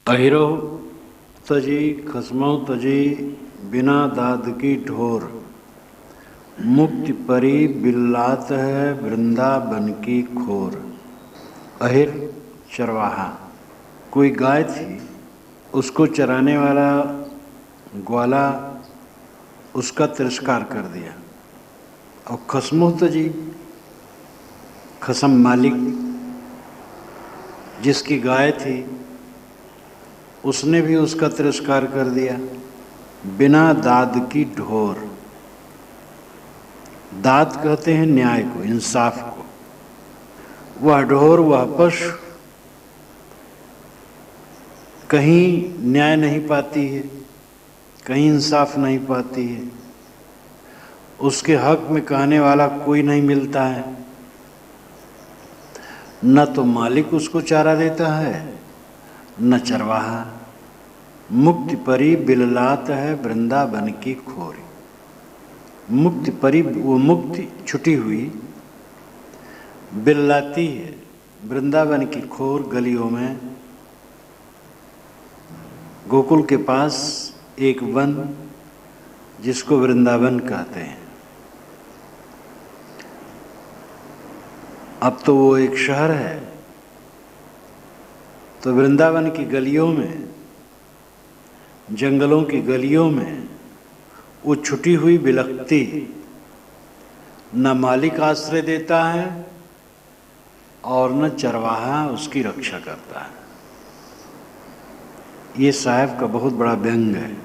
अहिरो तजी खसमौ तजी बिना दाद की ढोर, मुक्ति परी बिल्लात है वृंदावन की खोर। अहिर चरवाहा, कोई गाय थी, उसको चराने वाला ग्वाला उसका तिरस्कार कर दिया। और खसमौ तजी, खसम मालिक जिसकी गाय थी उसने भी उसका तिरस्कार कर दिया। बिना दाद की ढोर, दाद कहते हैं न्याय को, इंसाफ को। वह ढोर, वह पशु कहीं न्याय नहीं पाती है, कहीं इंसाफ नहीं पाती है, उसके हक में कहने वाला कोई नहीं मिलता है। न तो मालिक उसको चारा देता है, न चरवाहा। मुक्ति परी बिललात है वृंदावन की खोरी। मुक्ति परी, वो मुक्ति छुटी हुई बिल्लाती है वृंदावन की खोर गलियों में। गोकुल के पास एक वन जिसको वृंदावन कहते हैं, अब तो वो एक शहर है। तो वृंदावन की गलियों में, जंगलों की गलियों में वो छुटी हुई बिलखती, न मालिक आश्रय देता है और न चरवाहा उसकी रक्षा करता है। ये साहब का बहुत बड़ा व्यंग है।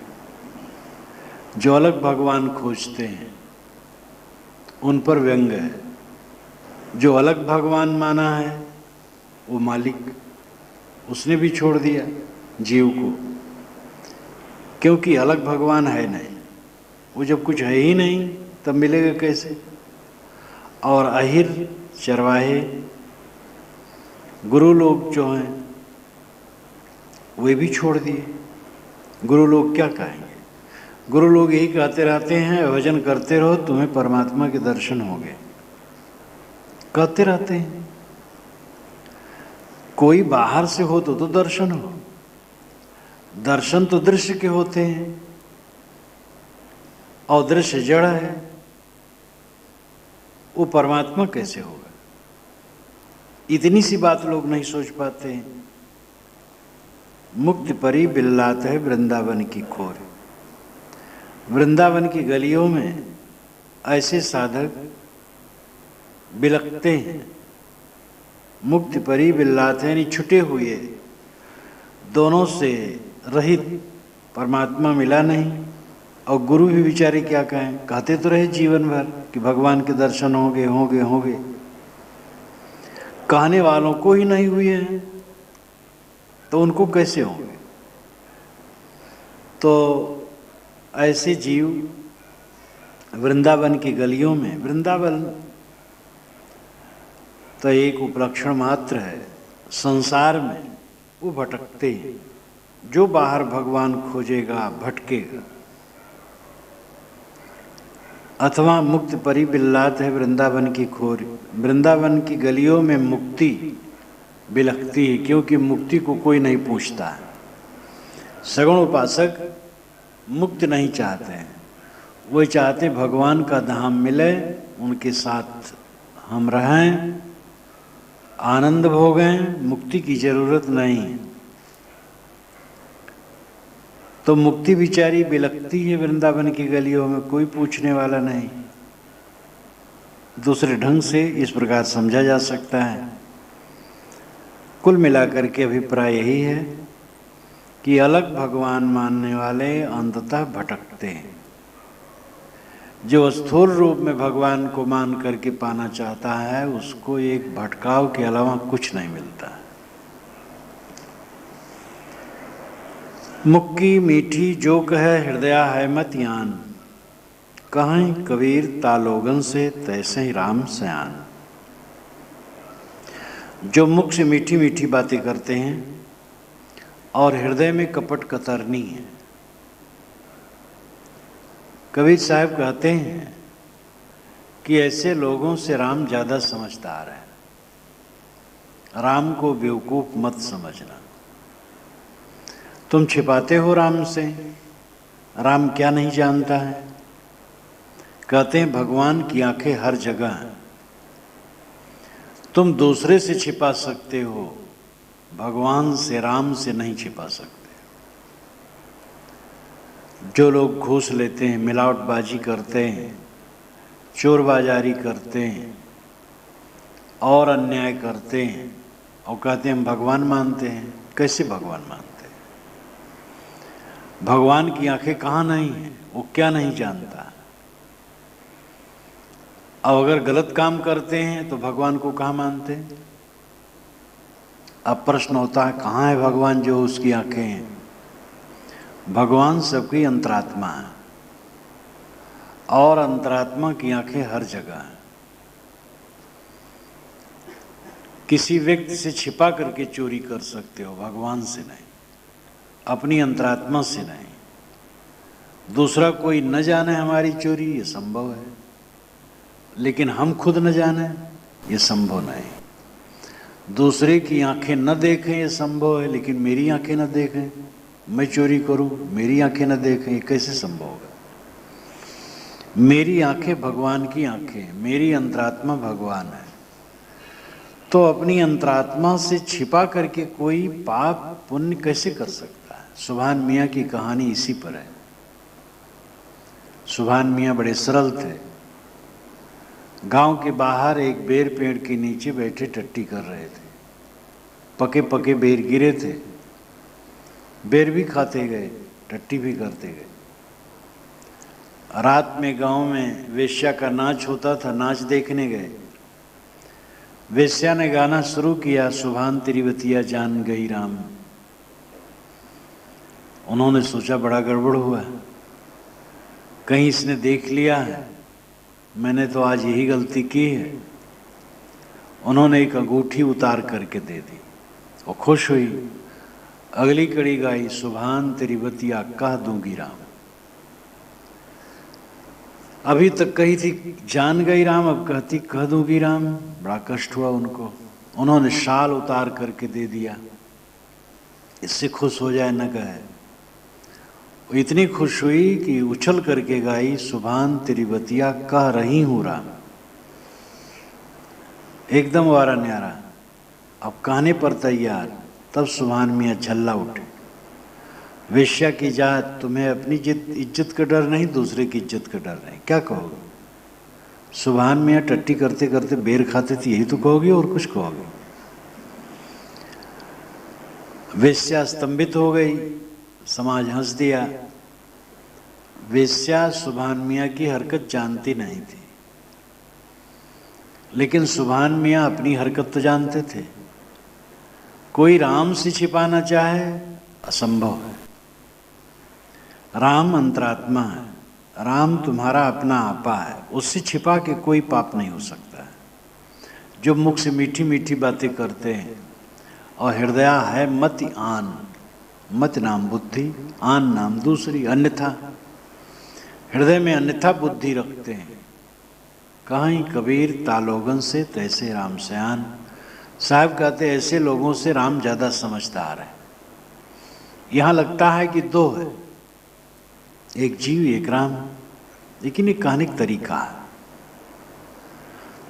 जो अलग भगवान खोजते हैं उन पर व्यंग है। जो अलग भगवान माना है वो मालिक उसने भी छोड़ दिया जीव को, क्योंकि अलग भगवान है नहीं। वो जब कुछ है ही नहीं तब मिलेगा कैसे। और अहिर चरवाहे गुरु लोग जो हैं वे भी छोड़ दिए। गुरु लोग क्या कहेंगे? गुरु लोग यही कहते रहते हैं, भजन करते रहो तुम्हें परमात्मा के दर्शन होंगे, कहते रहते हैं। कोई बाहर से हो तो दर्शन हो। दर्शन तो दृश्य के होते हैं और दृश्य जड़ है, वो परमात्मा कैसे होगा? इतनी सी बात लोग नहीं सोच पाते हैं। मुक्ति परी बिल्लात है वृंदावन की खोर। वृंदावन की गलियों में ऐसे साधक बिलखते हैं। मुक्ति परी बिल्लात है, यानी छुटे हुए, दोनों से रहित, परमात्मा मिला नहीं। और गुरु भी बेचारे क्या कहें, कहते तो रहे जीवन भर कि भगवान के दर्शन होंगे होंगे होंगे, कहने वालों को ही नहीं हुए हैं तो उनको कैसे होंगे? तो ऐसे जीव वृंदावन की गलियों में, वृंदावन तो एक उपलक्षण मात्र है, संसार में वो भटकते हैं। जो बाहर भगवान खोजेगा भटकेगा। अथवा मुक्ति परी बिल्लात है वृंदावन की खोर। वृंदावन की गलियों में मुक्ति बिलखती है, क्योंकि मुक्ति को कोई नहीं पूछता है। सगुण उपासक मुक्ति नहीं चाहते हैं, वो चाहते भगवान का धाम मिले, उनके साथ हम रहें, आनंद भोगें, मुक्ति की जरूरत नहीं। तो मुक्ति बिचारी बिलखती है वृंदावन की गलियों में, कोई पूछने वाला नहीं। दूसरे ढंग से इस प्रकार समझा जा सकता है। कुल मिलाकर के अभिप्राय यही है कि अलग भगवान मानने वाले अंततः भटकते हैं। जो स्थूल रूप में भगवान को मान करके पाना चाहता है उसको एक भटकाव के अलावा कुछ नहीं मिलता। मुक्की मीठी जो कहे हृदया है मत यान, कहें कबीर तालोगन से तैसे ही राम सयान। जो मुख से मीठी मीठी बातें करते हैं और हृदय में कपट कतरनी है। कबीर साहब कहते हैं कि ऐसे लोगों से राम ज़्यादा समझदार है। राम को बेवकूफ़ मत समझना। तुम छिपाते हो राम से, राम क्या नहीं जानता है। कहते हैं भगवान की आंखें हर जगह हैं। तुम दूसरे से छिपा सकते हो, भगवान से, राम से नहीं छिपा सकते। जो लोग घूस लेते हैं, मिलावटबाजी करते हैं, चोर बाजारी करते हैं और अन्याय करते हैं और कहते हैं हम भगवान मानते हैं, कैसे भगवान मानते हैं? भगवान की आंखें कहाँ नहीं है, वो क्या नहीं जानता। अब अगर गलत काम करते हैं तो भगवान को कहाँ मानते हैं? अब प्रश्न होता है कहाँ है भगवान जो उसकी आंखें हैं? भगवान सबकी अंतरात्मा है और अंतरात्मा की आंखें हर जगह हैं। किसी व्यक्ति से छिपा करके चोरी कर सकते हो, भगवान से नहीं, अपनी अंतरात्मा से नहीं। दूसरा कोई न जाने हमारी चोरी, ये संभव है, लेकिन हम खुद न जाने ये संभव नहीं। दूसरे की आंखें न देखें ये संभव है, लेकिन मेरी आंखें न देखें, मैं चोरी करूं, मेरी आंखें न देखें, ये कैसे संभव होगा? मेरी आंखें भगवान की आंखें, मेरी अंतरात्मा भगवान है। तो अपनी अंतरात्मा से छिपा करके कोई पाप पुण्य कैसे कर सकता है? सुभान मियाँ की कहानी इसी पर है। सुभान मियाँ बड़े सरल थे। गांव के बाहर एक बेर पेड़ के नीचे बैठे टट्टी कर रहे थे। पके पके बेर गिरे थे, बेर भी खाते गए, टट्टी भी करते गए। रात में गांव में वेश्या का नाच होता था, नाच देखने गए। वेश्या ने गाना शुरू किया, सुभान तेरी बतिया जान गई राम। उन्होंने सोचा बड़ा गड़बड़ हुआ, कहीं इसने देख लिया है, मैंने तो आज यही गलती की है। उन्होंने एक अंगूठी उतार करके दे दी, वो खुश हुई। अगली कड़ी गाई, सुभान तेरी बतिया कह दूंगी राम। अभी तक कही थी जान गई राम, अब कहती कह दूंगी राम। बड़ा कष्ट हुआ उनको। उन्होंने शाल उतार करके दे दिया, इससे खुश हो जाए न कहे। वो इतनी खुश हुई कि उछल करके गाई, सुभान तेरी बतिया कह रही हूं राम। एकदम वारा न्यारा, अब कहने पर तैयार। तब सुभान मियाँ झल्ला उठे। वेश्या की जात, तुम्हें अपनी इज्जत का डर नहीं, दूसरे की इज्जत का डर नहीं, क्या कहोगे? सुभान मियाँ टट्टी करते करते बेर खाते थे, यही तो कहोगे और कुछ कहोगे? वेश्या स्तंभित हो गई, समाज हंस दिया। वेश्या सुभान मियाँ की हरकत जानती नहीं थी, लेकिन सुभान मियाँ अपनी हरकत तो जानते थे। कोई राम से छिपाना चाहे, असंभव है। राम अंतरात्मा है, राम तुम्हारा अपना आपा है, उससे छिपा के कोई पाप नहीं हो सकता है। जो मुख से मीठी मीठी बातें करते हैं और हृदय है मति आन, मत नाम बुद्धि, आन नाम दूसरी, अन्यथा। हृदय में अन्यथा बुद्धि रखते हैं। कहीं कबीर तालोगन से तैसे राम सयान। साहब कहते ऐसे लोगों से राम ज्यादा समझदार है। यहां लगता है कि दो है, एक जीव एक राम, लेकिन एक कहने का तरीका है।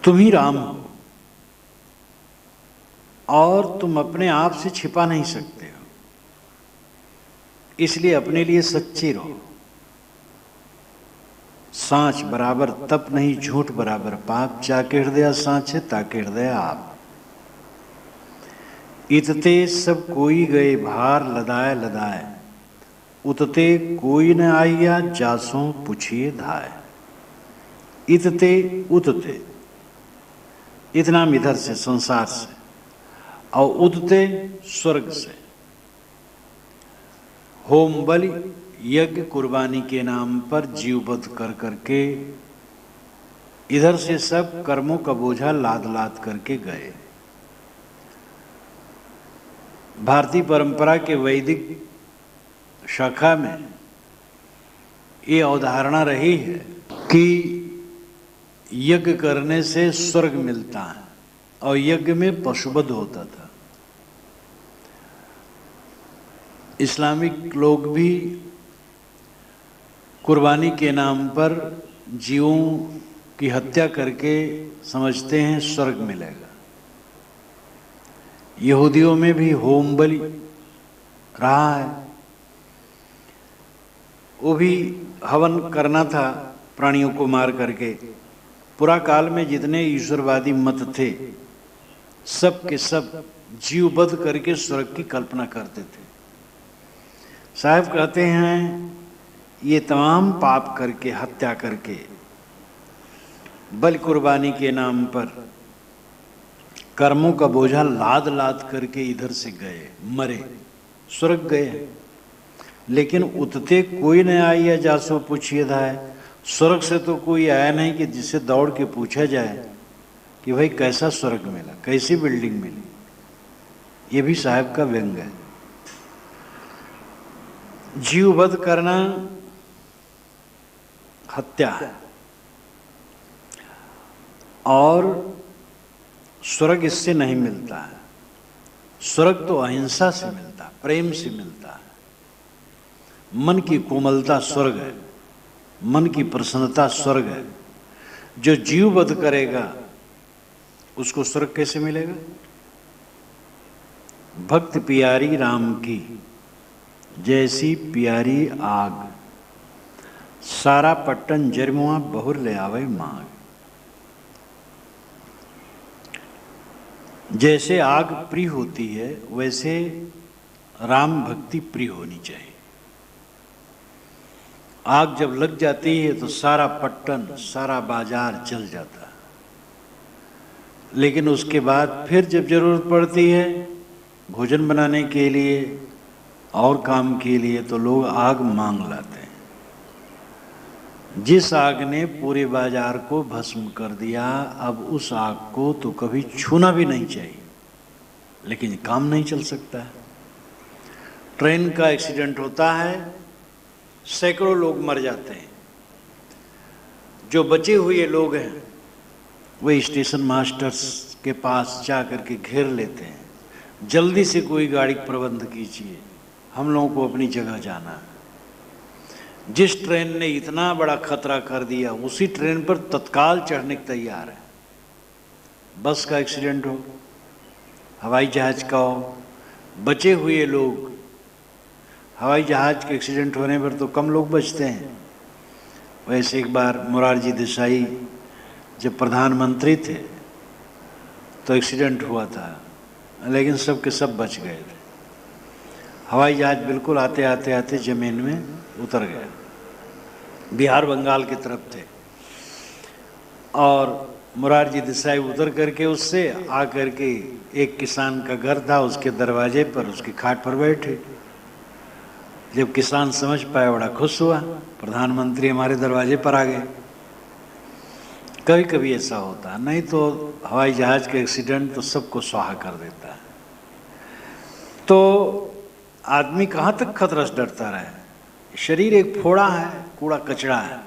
तुम ही राम हो और तुम अपने आप से छिपा नहीं सकते हो, इसलिए अपने लिए सच्चे रहो। सांच बराबर तप नहीं, झूठ बराबर पाप। जाके हृदय सांच है, ताके हृदय आप। इतते सब कोई गए भार लदाए लदाए, उतते कोई न आइया जासों पूछिए धाय। इतते उतते, इतना इधर से संसार से, और उतते स्वर्ग से। होम बलि यज्ञ कुर्बानी के नाम पर जीववध कर करके इधर से सब कर्मों का बोझा लाद लाद करके गए। भारतीय परंपरा के वैदिक शाखा में ये अवधारणा रही है कि यज्ञ करने से स्वर्ग मिलता है, और यज्ञ में पशुवध होता था। इस्लामिक लोग भी कुर्बानी के नाम पर जीवों की हत्या करके समझते हैं स्वर्ग मिलेगा। यहूदियों में भी होम बलि रहा है, वो भी हवन करना था प्राणियों को मार करके। पुरा काल में जितने ईश्वरवादी मत थे सब के सब जीववध करके स्वर्ग की कल्पना करते थे। साहब कहते हैं ये तमाम पाप करके, हत्या करके, बलि कुर्बानी के नाम पर कर्मों का बोझा लाद लाद करके इधर से गए, मरे, स्वर्ग गए। लेकिन उतते कोई नहीं आया जासो पूछिए था। स्वर्ग से तो कोई आया नहीं कि जिसे दौड़ के पूछा जाए कि भाई कैसा स्वर्ग मिला, कैसी बिल्डिंग मिली। ये भी साहब का व्यंग है। जीववध करना हत्या है और स्वर्ग इससे नहीं मिलता है। स्वर्ग तो अहिंसा से मिलता है, प्रेम से मिलता है। मन की कोमलता स्वर्ग है, मन की प्रसन्नता स्वर्ग है। जो जीववध करेगा उसको स्वर्ग कैसे मिलेगा? भक्त प्यारी राम की जैसी प्यारी आग, सारा पट्टन जरमुआ बहुर ले आवे मांग। जैसे आग प्रिय होती है वैसे राम भक्ति प्रिय होनी चाहिए। आग जब लग जाती है तो सारा पट्टन, सारा बाजार जल जाता है। लेकिन उसके बाद फिर जब जरूरत पड़ती है भोजन बनाने के लिए और काम के लिए तो लोग आग मांग लाते हैं। जिस आग ने पूरे बाजार को भस्म कर दिया, अब उस आग को तो कभी छूना भी नहीं चाहिए, लेकिन काम नहीं चल सकता है। ट्रेन का एक्सीडेंट होता है, सैकड़ों लोग मर जाते हैं। जो बचे हुए लोग हैं वे स्टेशन मास्टर्स के पास जा कर के घेर लेते हैं, जल्दी से कोई गाड़ी प्रबंध कीजिए, हम लोगों को अपनी जगह जाना है। जिस ट्रेन ने इतना बड़ा खतरा कर दिया उसी ट्रेन पर तत्काल चढ़ने के तैयार है। बस का एक्सीडेंट हो, हवाई जहाज का हो, बचे हुए लोग, हवाई जहाज के एक्सीडेंट होने पर तो कम लोग बचते हैं। वैसे एक बार मोरारजी देसाई जब प्रधानमंत्री थे तो एक्सीडेंट हुआ था, लेकिन सब के सब बच गए थे। हवाई जहाज बिल्कुल आते आते आते जमीन में उतर गया। बिहार बंगाल की तरफ थे और मोरारजी देसाई उतर करके उससे आ करके एक किसान का घर था, उसके दरवाजे पर उसकी खाट पर बैठे। जब किसान समझ पाया बड़ा खुश हुआ, प्रधानमंत्री हमारे दरवाजे पर आ गए। कभी कभी ऐसा होता है, नहीं तो हवाई जहाज का एक्सीडेंट तो सबको स्वाहा कर देता है। तो आदमी कहाँ तक खतरा से डरता रहे? शरीर एक फोड़ा है, कूड़ा कचरा है,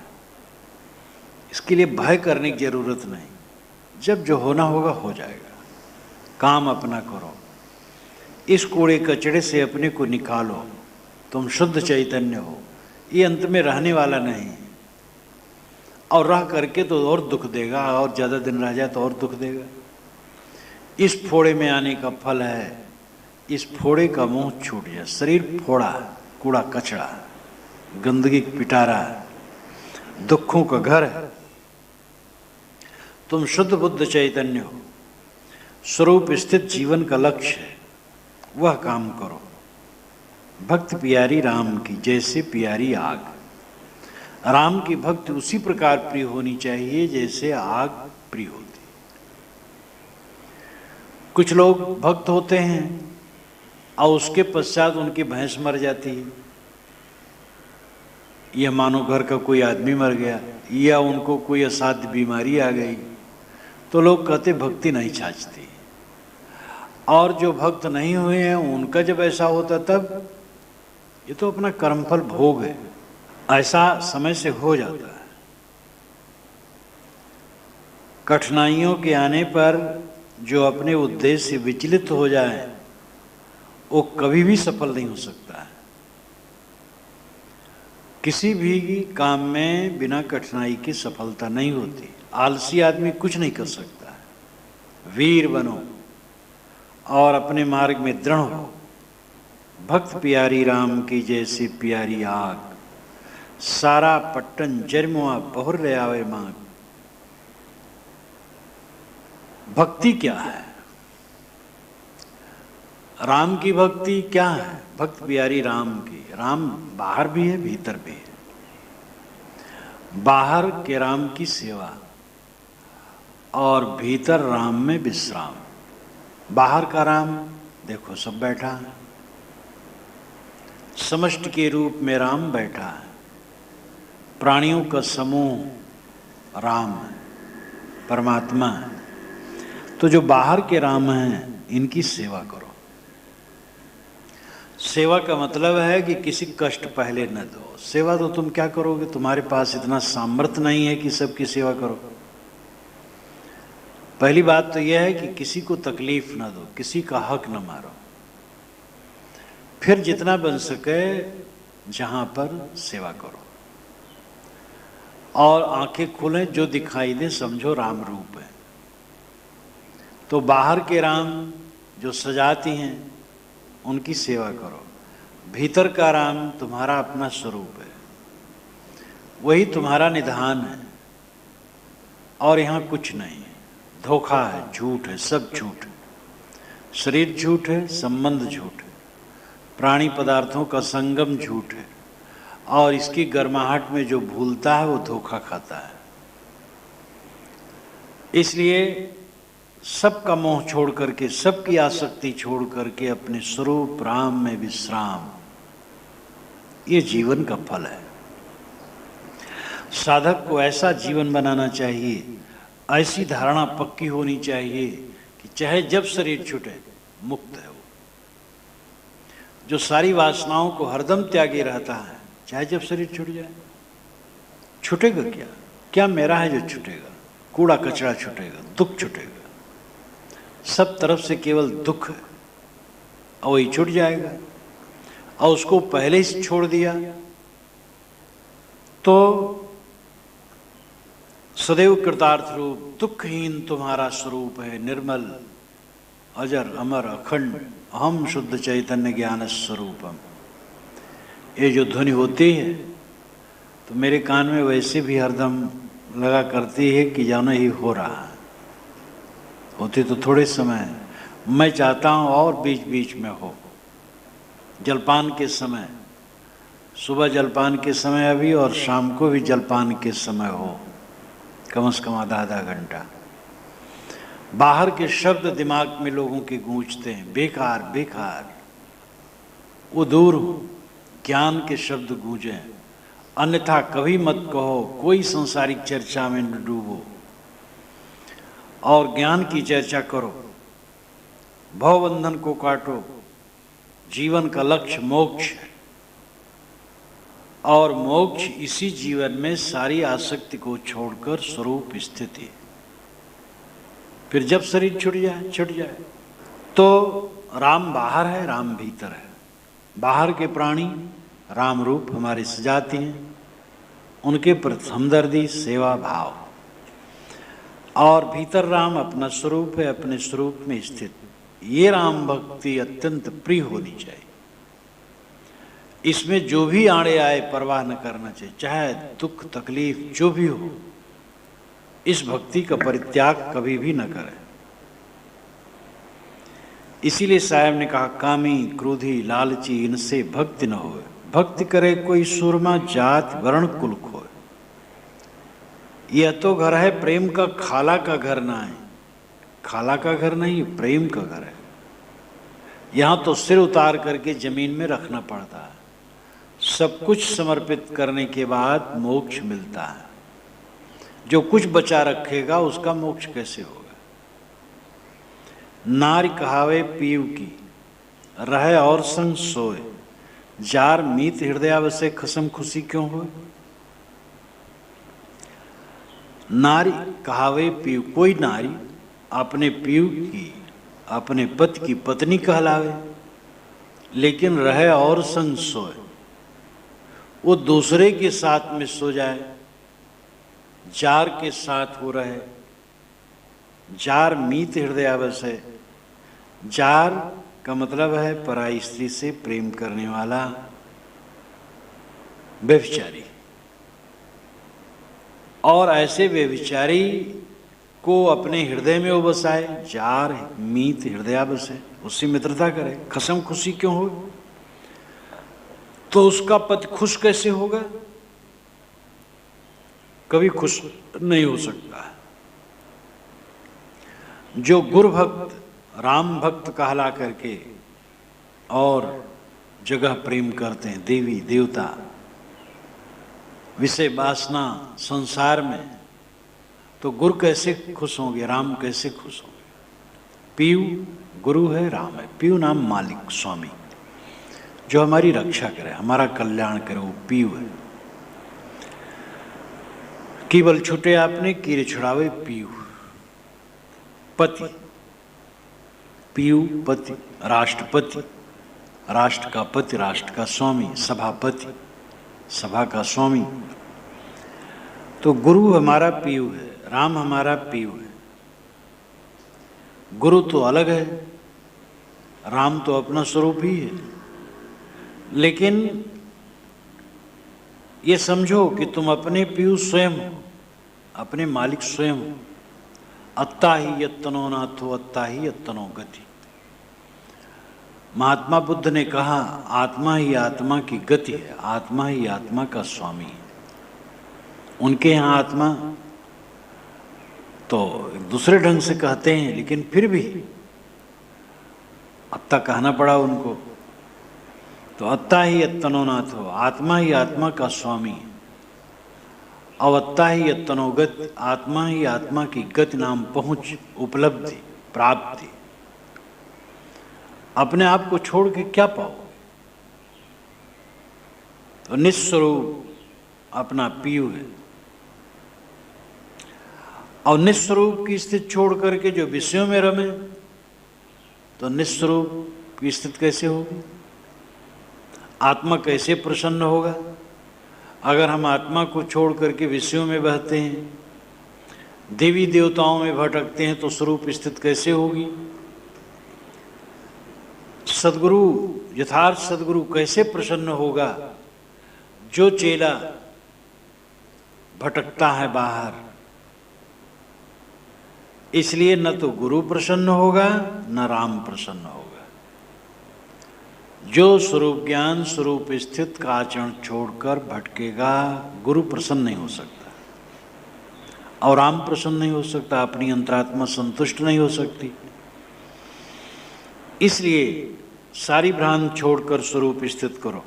इसके लिए भय करने की जरूरत नहीं। जब जो होना होगा हो जाएगा। काम अपना करो, इस कूड़े कचड़े से अपने को निकालो, तुम शुद्ध चैतन्य हो। ये अंत में रहने वाला नहीं, और रह करके तो और दुख देगा, और ज़्यादा दिन रह जाए तो और दुख देगा। इस फोड़े में आने का फल है इस फोड़े का मुंह छूट जाए। शरीर फोड़ा, कूड़ा कचड़ा, गंदगी पिटारा, दुखों का घर है। तुम शुद्ध बुद्ध चैतन्य हो, स्वरूप स्थित जीवन का लक्ष्य है, वह काम करो। भक्त प्यारी राम की जैसे प्यारी आग। राम की भक्ति उसी प्रकार प्रिय होनी चाहिए जैसे आग प्रिय होती। कुछ लोग भक्त होते हैं और उसके पश्चात उनकी भैंस मर जाती है, यह मानो घर का कोई आदमी मर गया या उनको कोई असाध्य बीमारी आ गई, तो लोग कहते भक्ति नहीं छाछती। और जो भक्त नहीं हुए हैं उनका जब ऐसा होता तब ये तो अपना कर्मफल भोग है, ऐसा समय से हो जाता है। कठिनाइयों के आने पर जो अपने उद्देश्य से विचलित हो जाए वो कभी भी सफल नहीं हो सकता है। किसी भी काम में बिना कठिनाई की सफलता नहीं होती। आलसी आदमी कुछ नहीं कर सकता है। वीर बनो और अपने मार्ग में दृढ़ हो। भक्त प्यारी राम की जैसी प्यारी आग, सारा पट्टन जरमुआ बहुर ले आवे मांग। भक्ति क्या है? राम की भक्ति क्या है? भक्त प्यारी राम की। राम बाहर भी है, भीतर भी है। बाहर के राम की सेवा और भीतर राम में विश्राम। बाहर का राम देखो सब बैठा है, समष्टि के रूप में राम बैठा है। प्राणियों का समूह राम है, परमात्मा है। तो जो बाहर के राम हैं, इनकी सेवा करो। सेवा का मतलब है कि किसी कष्ट पहले न दो। सेवा तो तुम क्या करोगे? तुम्हारे पास इतना सामर्थ्य नहीं है कि सबकी सेवा करो। पहली बात तो यह है कि किसी को तकलीफ न दो, किसी का हक न मारो। फिर जितना बन सके जहां पर सेवा करो और आंखें खुलें, जो दिखाई दे समझो राम रूप है। तो बाहर के राम जो सजाती हैं उनकी सेवा करो। भीतर का राम तुम्हारा अपना स्वरूप है, वही तुम्हारा निधान है। और यहाँ कुछ नहीं है, धोखा है, झूठ है, सब झूठ है। शरीर झूठ है, संबंध झूठ है, प्राणी पदार्थों का संगम झूठ है। और इसकी गर्माहट में जो भूलता है वो धोखा खाता है। इसलिए सबका मोह छोड़ करके, सबकी आसक्ति छोड़ करके अपने स्वरूप राम में विश्राम, ये जीवन का फल है। साधक को ऐसा जीवन बनाना चाहिए, ऐसी धारणा पक्की होनी चाहिए कि चाहे जब शरीर छूटे मुक्त है वो। जो सारी वासनाओं को हरदम त्यागे रहता है, चाहे जब शरीर छूट जाए। छूटेगा क्या? क्या मेरा है जो छूटेगा? कूड़ा कचरा छूटेगा, दुख छूटेगा। सब तरफ से केवल दुख है और वही छूट जाएगा। और उसको पहले से छोड़ दिया तो सदैव कृतार्थ रूप, दुखहीन तुम्हारा स्वरूप है। निर्मल अजर अमर अखंड अहम शुद्ध चैतन्य ज्ञान स्वरूपम। ये जो ध्वनि होती है तो मेरे कान में वैसे भी हरदम लगा करती है कि जाना ही हो रहा है। होती तो थोड़े समय, मैं चाहता हूँ और बीच बीच में हो। जलपान के समय, सुबह जलपान के समय अभी, और शाम को भी जलपान के समय हो, कम से कम आधा आधा घंटा। बाहर के शब्द दिमाग में लोगों के गूंजते हैं, बेकार बेकार, वो दूर हो। ज्ञान के शब्द गूंजें, अन्यथा कभी मत कहो। कोई संसारिक चर्चा में न डूबो और ज्ञान की चर्चा करो। भवबंधन को काटो। जीवन का लक्ष्य मोक्ष है और मोक्ष इसी जीवन में सारी आसक्ति को छोड़कर स्वरूप स्थिति। फिर जब शरीर छूट जाए तो राम बाहर है, राम भीतर है। बाहर के प्राणी राम रूप हमारे सजाती हैं, उनके प्रति हमदर्दी, सेवा भाव। और भीतर राम अपना स्वरूप है, अपने स्वरूप में स्थित। ये राम भक्ति अत्यंत प्रिय होनी चाहिए। इसमें जो भी आड़े आए परवाह न करना चाहिए, चाहे दुख तकलीफ जो भी हो। इस भक्ति का परित्याग कभी भी न करें। इसीलिए साहब ने कहा, कामी क्रोधी लालची इनसे भक्ति न होए। भक्ति करे कोई सूरमा, जात वर्ण कुल खोए। यह तो घर है प्रेम का, खाला का घर ना है। खाला का घर नहीं, प्रेम का घर है। यहाँ तो सिर उतार करके जमीन में रखना पड़ता है। सब कुछ समर्पित करने के बाद मोक्ष मिलता है। जो कुछ बचा रखेगा उसका मोक्ष कैसे होगा? नारी कहावे पीव की, रहे और संग सोए। जार मीत हृदय वसे खसम खुशी क्यों हो? नारी कहावे पीव, कोई नारी अपने पीव की, अपने पति की पत्नी कहलावे, लेकिन रहे और संग सोए। वो दूसरे के साथ में सो जाए, जार के साथ हो रहे। जार मीत हृदय बस है। जार का मतलब है पराई स्त्री से प्रेम करने वाला व्यभिचारी। और ऐसे व्यभिचारी को अपने हृदय में वो बसाए। जार मीत हृदय बस है, उससे मित्रता करे, खसम खुशी क्यों हो? तो उसका पति खुश कैसे होगा? कभी खुश नहीं हो सकता। जो गुरु भक्त, राम भक्त कहला करके और जगह प्रेम करते हैं, देवी देवता, विषय वासना संसार में, तो गुरु कैसे खुश होंगे? राम कैसे खुश होंगे? पीयू गुरु है, राम है। पीयू नाम मालिक स्वामी, जो हमारी रक्षा करे, हमारा कल्याण करे, वो पीयू है। केवल छुटे आपने कीरे छुड़ावे पीयू। पति, पीयू पति, राष्ट्रपति, राष्ट्र का पति, राष्ट्र का स्वामी, सभापति, सभा का स्वामी। तो गुरु हमारा पीयू है, राम हमारा पीयू है। गुरु तो अलग है, राम तो अपना स्वरूप ही है। लेकिन ये समझो कि तुम अपने पीयू स्वयं हो, अपने मालिक स्वयं हो। अत्ता ही यत्तनो नाथो अत्ता ही यत्तनो गति। महात्मा बुद्ध ने कहा, आत्मा ही आत्मा की गति है, आत्मा ही आत्मा का स्वामी है। उनके यहाँ आत्मा तो दूसरे ढंग से कहते हैं, लेकिन फिर भी अत्ता कहना पड़ा उनको। तो अत्ता ही यत्तनो नाथो, आत्मा ही आत्मा का स्वामी है। अवत्ता ही यत्तनो गति, आत्मा ही आत्मा की गति नाम पहुंच, उपलब्धि, प्राप्ति। अपने आप को छोड़ के क्या पाओ? तो निस्वरूप अपना पीयू है। और निस्वरूप की स्थिति छोड़ करके जो विषयों में रमे, तो निस्वरूप की स्थिति कैसे होगी? आत्मा कैसे प्रसन्न होगा? अगर हम आत्मा को छोड़ करके विषयों में बहते हैं, देवी देवताओं में भटकते हैं, तो स्वरूप स्थिति कैसे होगी? सदगुरु, यथार्थ सदगुरु कैसे प्रसन्न होगा? जो चेला भटकता है बाहर, इसलिए न तो गुरु प्रसन्न होगा, न राम प्रसन्न होगा। जो स्वरूप ज्ञान, स्वरूप स्थित का आचरण छोड़कर भटकेगा, गुरु प्रसन्न नहीं हो सकता और राम प्रसन्न नहीं हो सकता, अपनी अंतरात्मा संतुष्ट नहीं हो सकती। इसलिए सारी भ्रांत छोड़कर स्वरूप स्थित करो।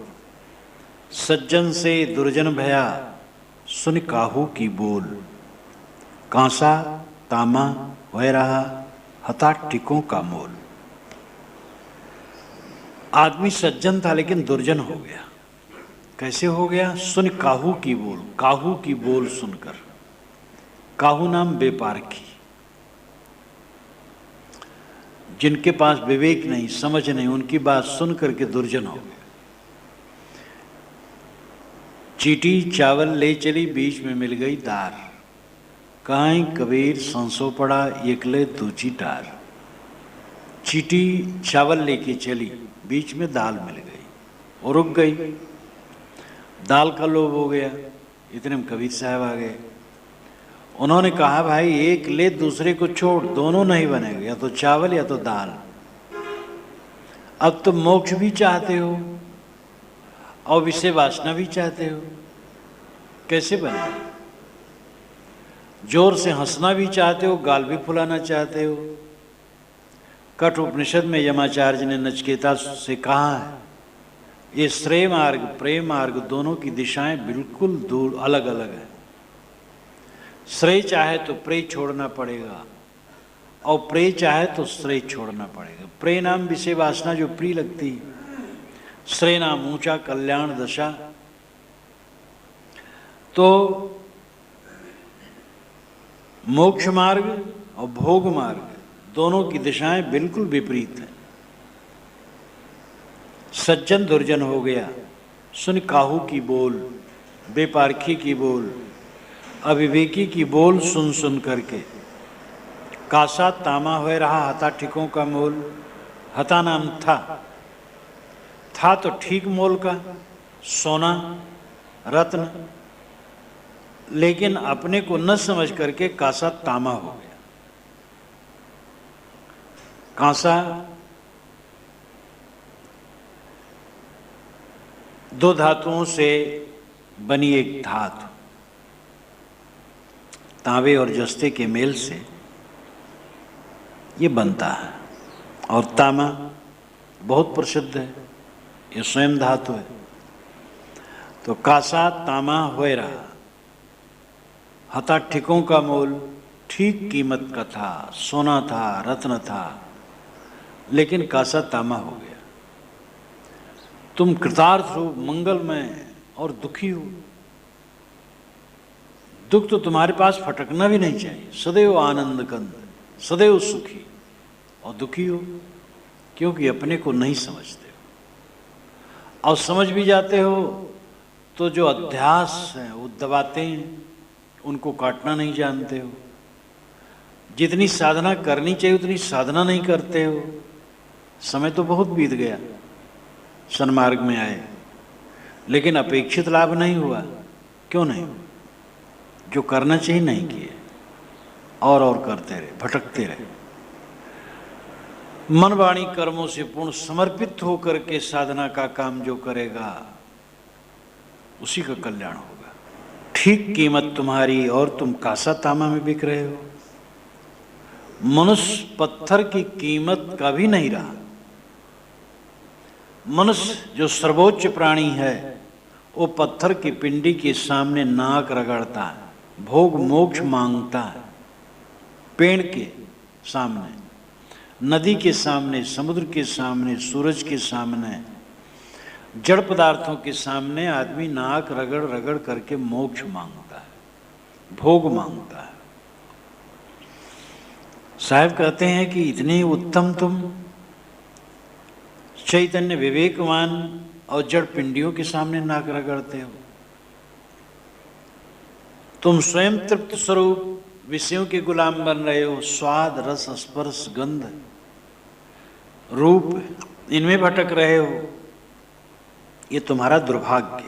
सज्जन से दुर्जन भया, सुन काहू की बोल। कांसा तामा वह रहा, हता टिकों का मोल। आदमी सज्जन था लेकिन दुर्जन हो गया। कैसे हो गया? सुन काहू की बोल, काहू की बोल सुनकर। काहू नाम बेपारखी, जिनके पास विवेक नहीं, समझ नहीं, उनकी बात सुन करके दुर्जन हो गए। चीटी चावल ले चली, बीच में मिल गई दार। काहीं कबीर संसो पड़ा, एकले दूची टार। चीटी चावल लेके चली, बीच में दाल मिल गई और रुक गई। दाल का लोभ हो गया, इतने में कबीर साहब आ गए। उन्होंने कहा, भाई एक ले दूसरे को छोड़, दोनों नहीं बनेगा, या तो चावल या तो दाल। अब तुम मोक्ष भी चाहते हो और विषय वासना भी चाहते हो, कैसे बनेगा? जोर से हंसना भी चाहते हो, गाल भी फुलाना चाहते हो। कठ उपनिषद में यमाचार्य ने नचिकेता से कहा है, ये श्रेय मार्ग, प्रेम मार्ग, दोनों की दिशाएं बिल्कुल दूर अलग अलग है। श्रेय चाहे तो प्रेय छोड़ना पड़ेगा और प्रेय चाहे तो श्रेय छोड़ना पड़ेगा। प्रेय नाम विषय वासना जो प्रिय लगती है, श्रेय नाम ऊंचा कल्याण दशा। तो मोक्ष मार्ग और भोग मार्ग दोनों की दिशाएं बिल्कुल विपरीत हैं। सज्जन दुर्जन हो गया, सुन काहू की बोल, बेपारखी की बोल, अविवेकी की बोल सुन सुन करके। कासा तामा हुए रहा हता ठिकों का मोल। हता नाम था तो ठीक मोल का, सोना रत्न, लेकिन अपने को न समझ करके कासा तामा हो गया। कांसा दो धातुओं से बनी एक धातु, तांबे और जस्ते के मेल से ये बनता है। और तामा बहुत प्रसिद्ध है, ये स्वयं धातु है। तो कासा तामा होए रहा, हता ठिकों का मोल, ठीक कीमत का था, सोना था, रत्न था, लेकिन कासा तामा हो गया। तुम कृतार्थ हो, मंगलमय और दुखी हो। दुख तो तुम्हारे पास फटकना भी नहीं चाहिए। सदैव आनंद कंद, सदैव सुखी, और दुखी हो क्योंकि अपने को नहीं समझते हो। और समझ भी जाते हो तो जो अध्यास है वो दबाते हैं, उनको काटना नहीं जानते हो। जितनी साधना करनी चाहिए उतनी साधना नहीं करते हो। समय तो बहुत बीत गया, सन्मार्ग में आए, लेकिन अपेक्षित लाभ नहीं हुआ। क्यों नहीं? जो करना चाहिए नहीं किए, और करते रहे, भटकते रहे। मन वाणी कर्मों से पूर्ण समर्पित होकर के साधना का काम जो करेगा उसी का कल्याण होगा। ठीक कीमत तुम्हारी और तुम कासा तामा में बिक रहे हो। मनुष्य पत्थर की कीमत का भी नहीं रहा। मनुष्य जो सर्वोच्च प्राणी है वो पत्थर की पिंडी के सामने नाक रगड़ता है, भोग मोक्ष मांगता है। पेड़ के सामने, नदी के सामने, समुद्र के सामने, सूरज के सामने, जड़ पदार्थों के सामने आदमी नाक रगड़ रगड़ करके मोक्ष मांगता है, भोग मांगता है। साहब कहते हैं कि इतने उत्तम तुम चैतन्य विवेकवान और जड़ पिंडियों के सामने नाक रगड़ते हो। तुम स्वयं तृप्त स्वरूप विषयों के गुलाम बन रहे हो। स्वाद, रस, स्पर्श, गंध, रूप, इनमें भटक रहे हो। ये तुम्हारा दुर्भाग्य।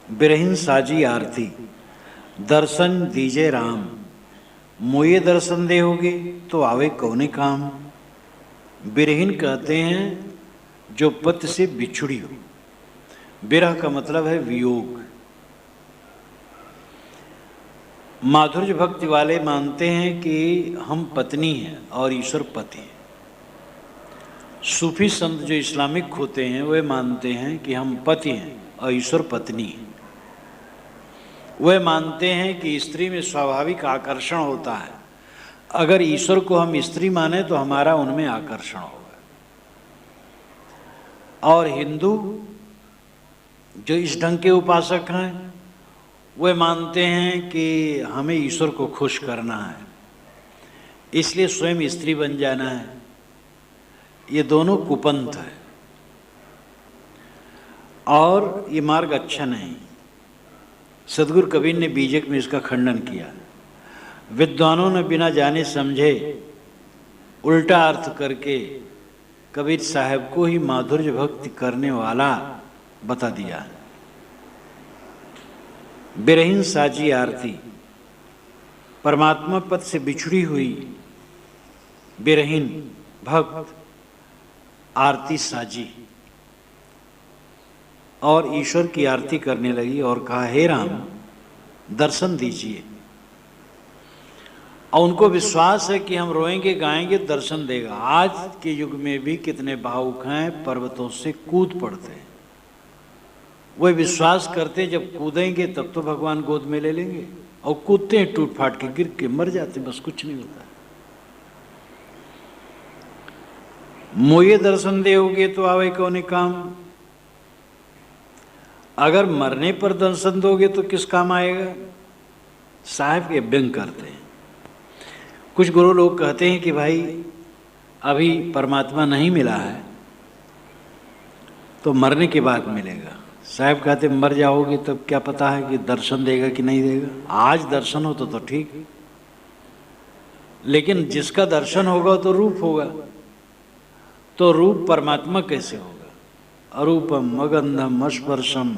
बिरहीन साजी आरती, दर्शन दीजे राम। मोये दर्शन दे होगे तो आवे कौने काम। बिरहीन कहते हैं जो पति से बिछुड़ी हो। बिरह का मतलब है वियोग। माधुर्य भक्ति वाले मानते हैं कि हम पत्नी हैं और ईश्वर पति है। सूफी संत जो इस्लामिक होते हैं वे मानते हैं कि हम पति हैं और ईश्वर पत्नी है। वे मानते हैं कि स्त्री में स्वाभाविक आकर्षण होता है। अगर ईश्वर को हम स्त्री माने तो हमारा उनमें आकर्षण होगा। और हिंदू जो इस ढंग के उपासक हैं वे मानते हैं कि हमें ईश्वर को खुश करना है, इसलिए स्वयं स्त्री बन जाना है। ये दोनों कुपंथ है और ये मार्ग अच्छा नहीं। सदगुरु कबीर ने बीजक में इसका खंडन किया। विद्वानों ने बिना जाने समझे उल्टा अर्थ करके कबीर साहब को ही माधुर्य भक्ति करने वाला बता दिया। बिरहीन साजी आरती, परमात्मा पद से बिछड़ी हुई बिरहीन भक्त आरती साजी और ईश्वर की आरती करने लगी और कहा, हे राम दर्शन दीजिए। और उनको विश्वास है कि हम रोएंगे गाएंगे दर्शन देगा। आज के युग में भी कितने भावुक हैं, पर्वतों से कूद पड़ते हैं। वे विश्वास करते जब कूदेंगे तब तो भगवान गोद में ले लेंगे, और कूदते हैं टूट फाट के, गिर के मर जाते, बस कुछ नहीं होता। मोये दर्शन देओगे तो आवे कौने काम। अगर मरने पर दर्शन दोगे तो किस काम आएगा। साहब के व्यंग करते हैं। कुछ गुरु लोग कहते हैं कि भाई अभी परमात्मा नहीं मिला है तो मरने के बाद मिलेगा। साहब कहते मर जाओगे तब क्या पता है कि दर्शन देगा कि नहीं देगा। आज दर्शन हो तो ठीक, लेकिन जिसका दर्शन होगा तो रूप होगा, तो रूप परमात्मा कैसे होगा? अरूपम अगंधम अस्पर्शम,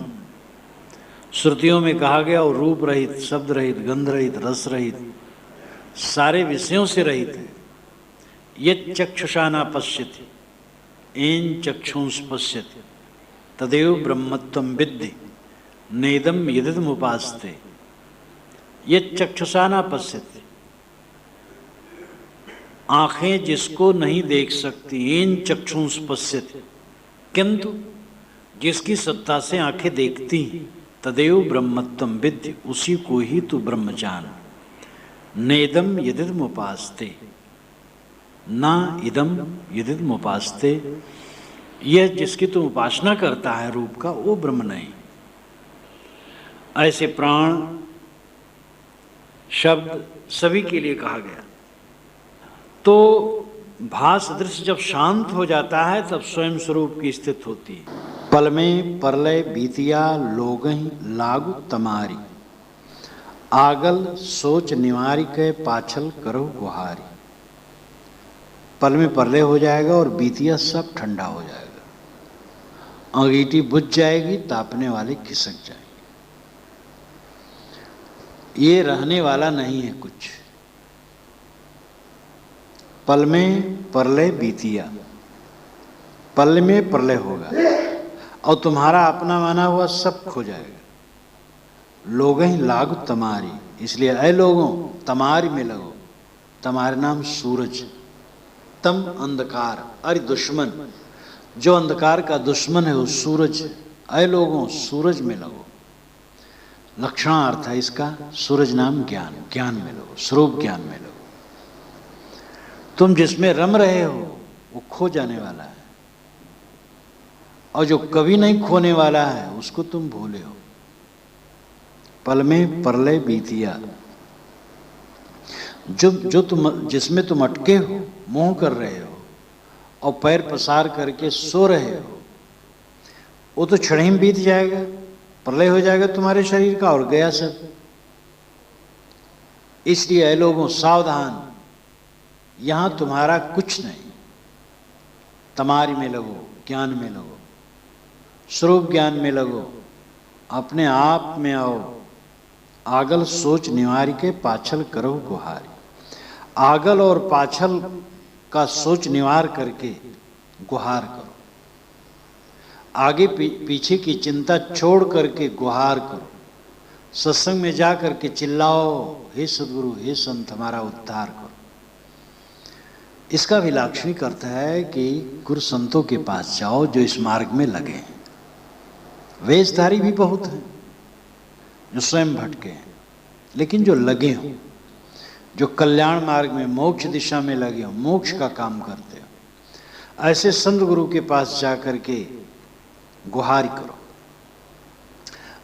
श्रुतियों में कहा गया, और रूप रहित, शब्द रहित, गंध रहित, रस रहित, सारे विषयों से रहित है। ये चक्षुषा न पश्यति एन चक्षुंस पश्यति तदेव ब्रह्मत्वं विद्धि नेदम यदिदमुपास्ते। ये चक्षुषा न पश्यति, आंखें जिसको नहीं देख सकती, एन चक्षुंस पश्यति, किंतु जिसकी सत्ता से आंखें देखती हैं, तदेव ब्रह्मत्वं विद्धि, उसी को ही तू ब्रह्म जान। नेदम यदिदमुपास्ते, ना इदम यदिदमुपास्ते, यह जिसकी तुम उपासना करता है रूप का, वो ब्रह्म नहीं। ऐसे प्राण शब्द सभी के लिए कहा गया। तो भास दृश्य जब शांत हो जाता है तब स्वयं स्वरूप की स्थिति होती है। पल में परलय बीतिया लोगहि लागू तमारी, आगल सोच निवारी के पाछल करो गुहारी। पल में परलय हो जाएगा और बीतिया सब ठंडा हो जाएगा, अंगीठी बुझ जाएगी, तापने वाले खिसक जाएंगे। ये रहने वाला नहीं है कुछ। पल में परलय बीतिया, पल में प्रलय होगा और तुम्हारा अपना माना हुआ सब खो जाएगा। लोग ही लागू तमारी, इसलिए ऐ लोगों तमारी में लगो। तुम्हारे नाम सूरज, तम अंधकार, अरे दुश्मन, जो अंधकार का दुश्मन है वो सूरज। ऐ लोगों सूरज में लगो। लक्षणार्थ है इसका, सूरज नाम ज्ञान, ज्ञान में लगो, स्वरूप ज्ञान में लगो। तुम जिसमें रम रहे हो वो खो जाने वाला है, और जो कभी नहीं खोने वाला है उसको तुम भूले हो। पल में परलय बीतिया, जो तुम जिसमें तुम अटके हो, मोह कर रहे हो और पैर पसार करके सो रहे हो, वो तो क्षण ही में बीत जाएगा, प्रलय हो जाएगा तुम्हारे शरीर का और गया सब। इसलिए ऐ लोगों सावधान, यहां तुम्हारा कुछ नहीं। तमारी में लगो, ज्ञान में लगो, स्वरूप ज्ञान में लगो, अपने आप में आओ। आगल सोच निवारी के पाछल करो गुहारी। आगल और पाछल का सोच निवार करके गुहार करो। आगे पीछे की चिंता छोड़ करके गुहार करो। सत्संग में जा करके चिल्लाओ, हे सद्गुरु, हे संत, हमारा उद्धार करो। इसका भी लाक्षणिक अर्थ है कि गुरु संतों के पास जाओ जो इस मार्ग में लगे हैं। वेशधारी भी बहुत हैं जो स्वयं भटके हैं, लेकिन जो लगे हो, जो कल्याण मार्ग में, मोक्ष दिशा में लगे हो, मोक्ष का काम करते हो, ऐसे संत गुरु के पास जाकर के गुहारी करो।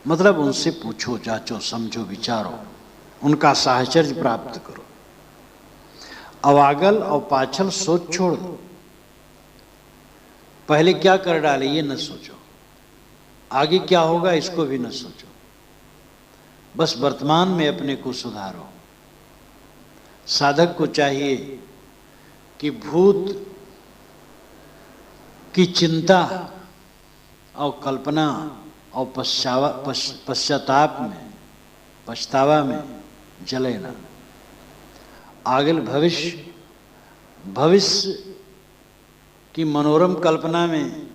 मतलब उनसे पूछो, जांचो, समझो, विचारो, उनका साहचर्य प्राप्त करो। अवागल और पाछल सोच छोड़ दो। पहले क्या कर डाले ये न सोचो, आगे क्या होगा इसको भी न सोचो, बस वर्तमान में अपने को सुधारो। साधक को चाहिए कि भूत की चिंता और कल्पना और पश्चाताप में, पछतावा में जले ना। आगे भविष्य की मनोरम कल्पना में,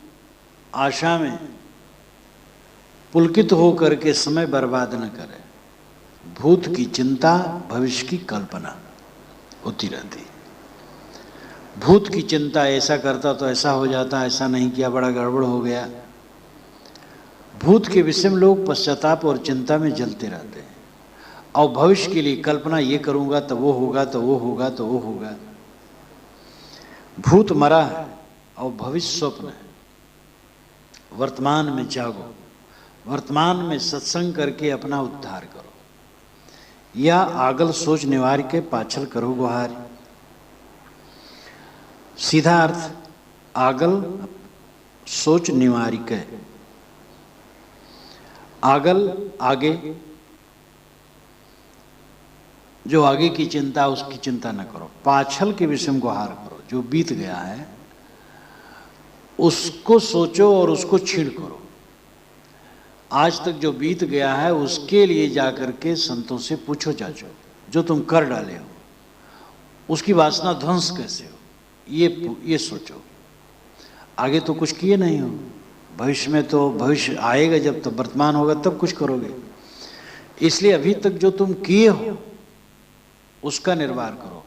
आशा में पुलकित हो करके समय बर्बाद न करे। भूत की चिंता, भविष्य की कल्पना होती रहती। भूत की चिंता, ऐसा करता तो ऐसा हो जाता, ऐसा नहीं किया, बड़ा गड़बड़ हो गया। भूत के विषय में लोग पश्चाताप और चिंता में जलते रहते हैं, और भविष्य के लिए कल्पना, ये करूंगा तो वो होगा, तो वो होगा, तो वो होगा। भूत मरा है और भविष्य स्वप्न है। वर्तमान में जागो, वर्तमान में सत्संग करके अपना उद्धार करो। या आगल सोच निवार के पाछल करो गुहारी। सीधा अर्थ आगल सोच निवारी के, आगे जो आगे की चिंता उसकी चिंता न करो, पाछल के विषय में गुहार करो। जो बीत गया है उसको सोचो और उसको छीण करो। आज तक जो बीत गया है उसके लिए जाकर के संतों से पूछो जाचो, जो तुम कर डाले हो उसकी वासना ध्वंस कैसे हो, ये सोचो। आगे तो कुछ किए नहीं हो, भविष्य में तो भविष्य आएगा जब, तो वर्तमान होगा तब कुछ करोगे। इसलिए अभी तक जो तुम किए हो उसका निर्वाह करो।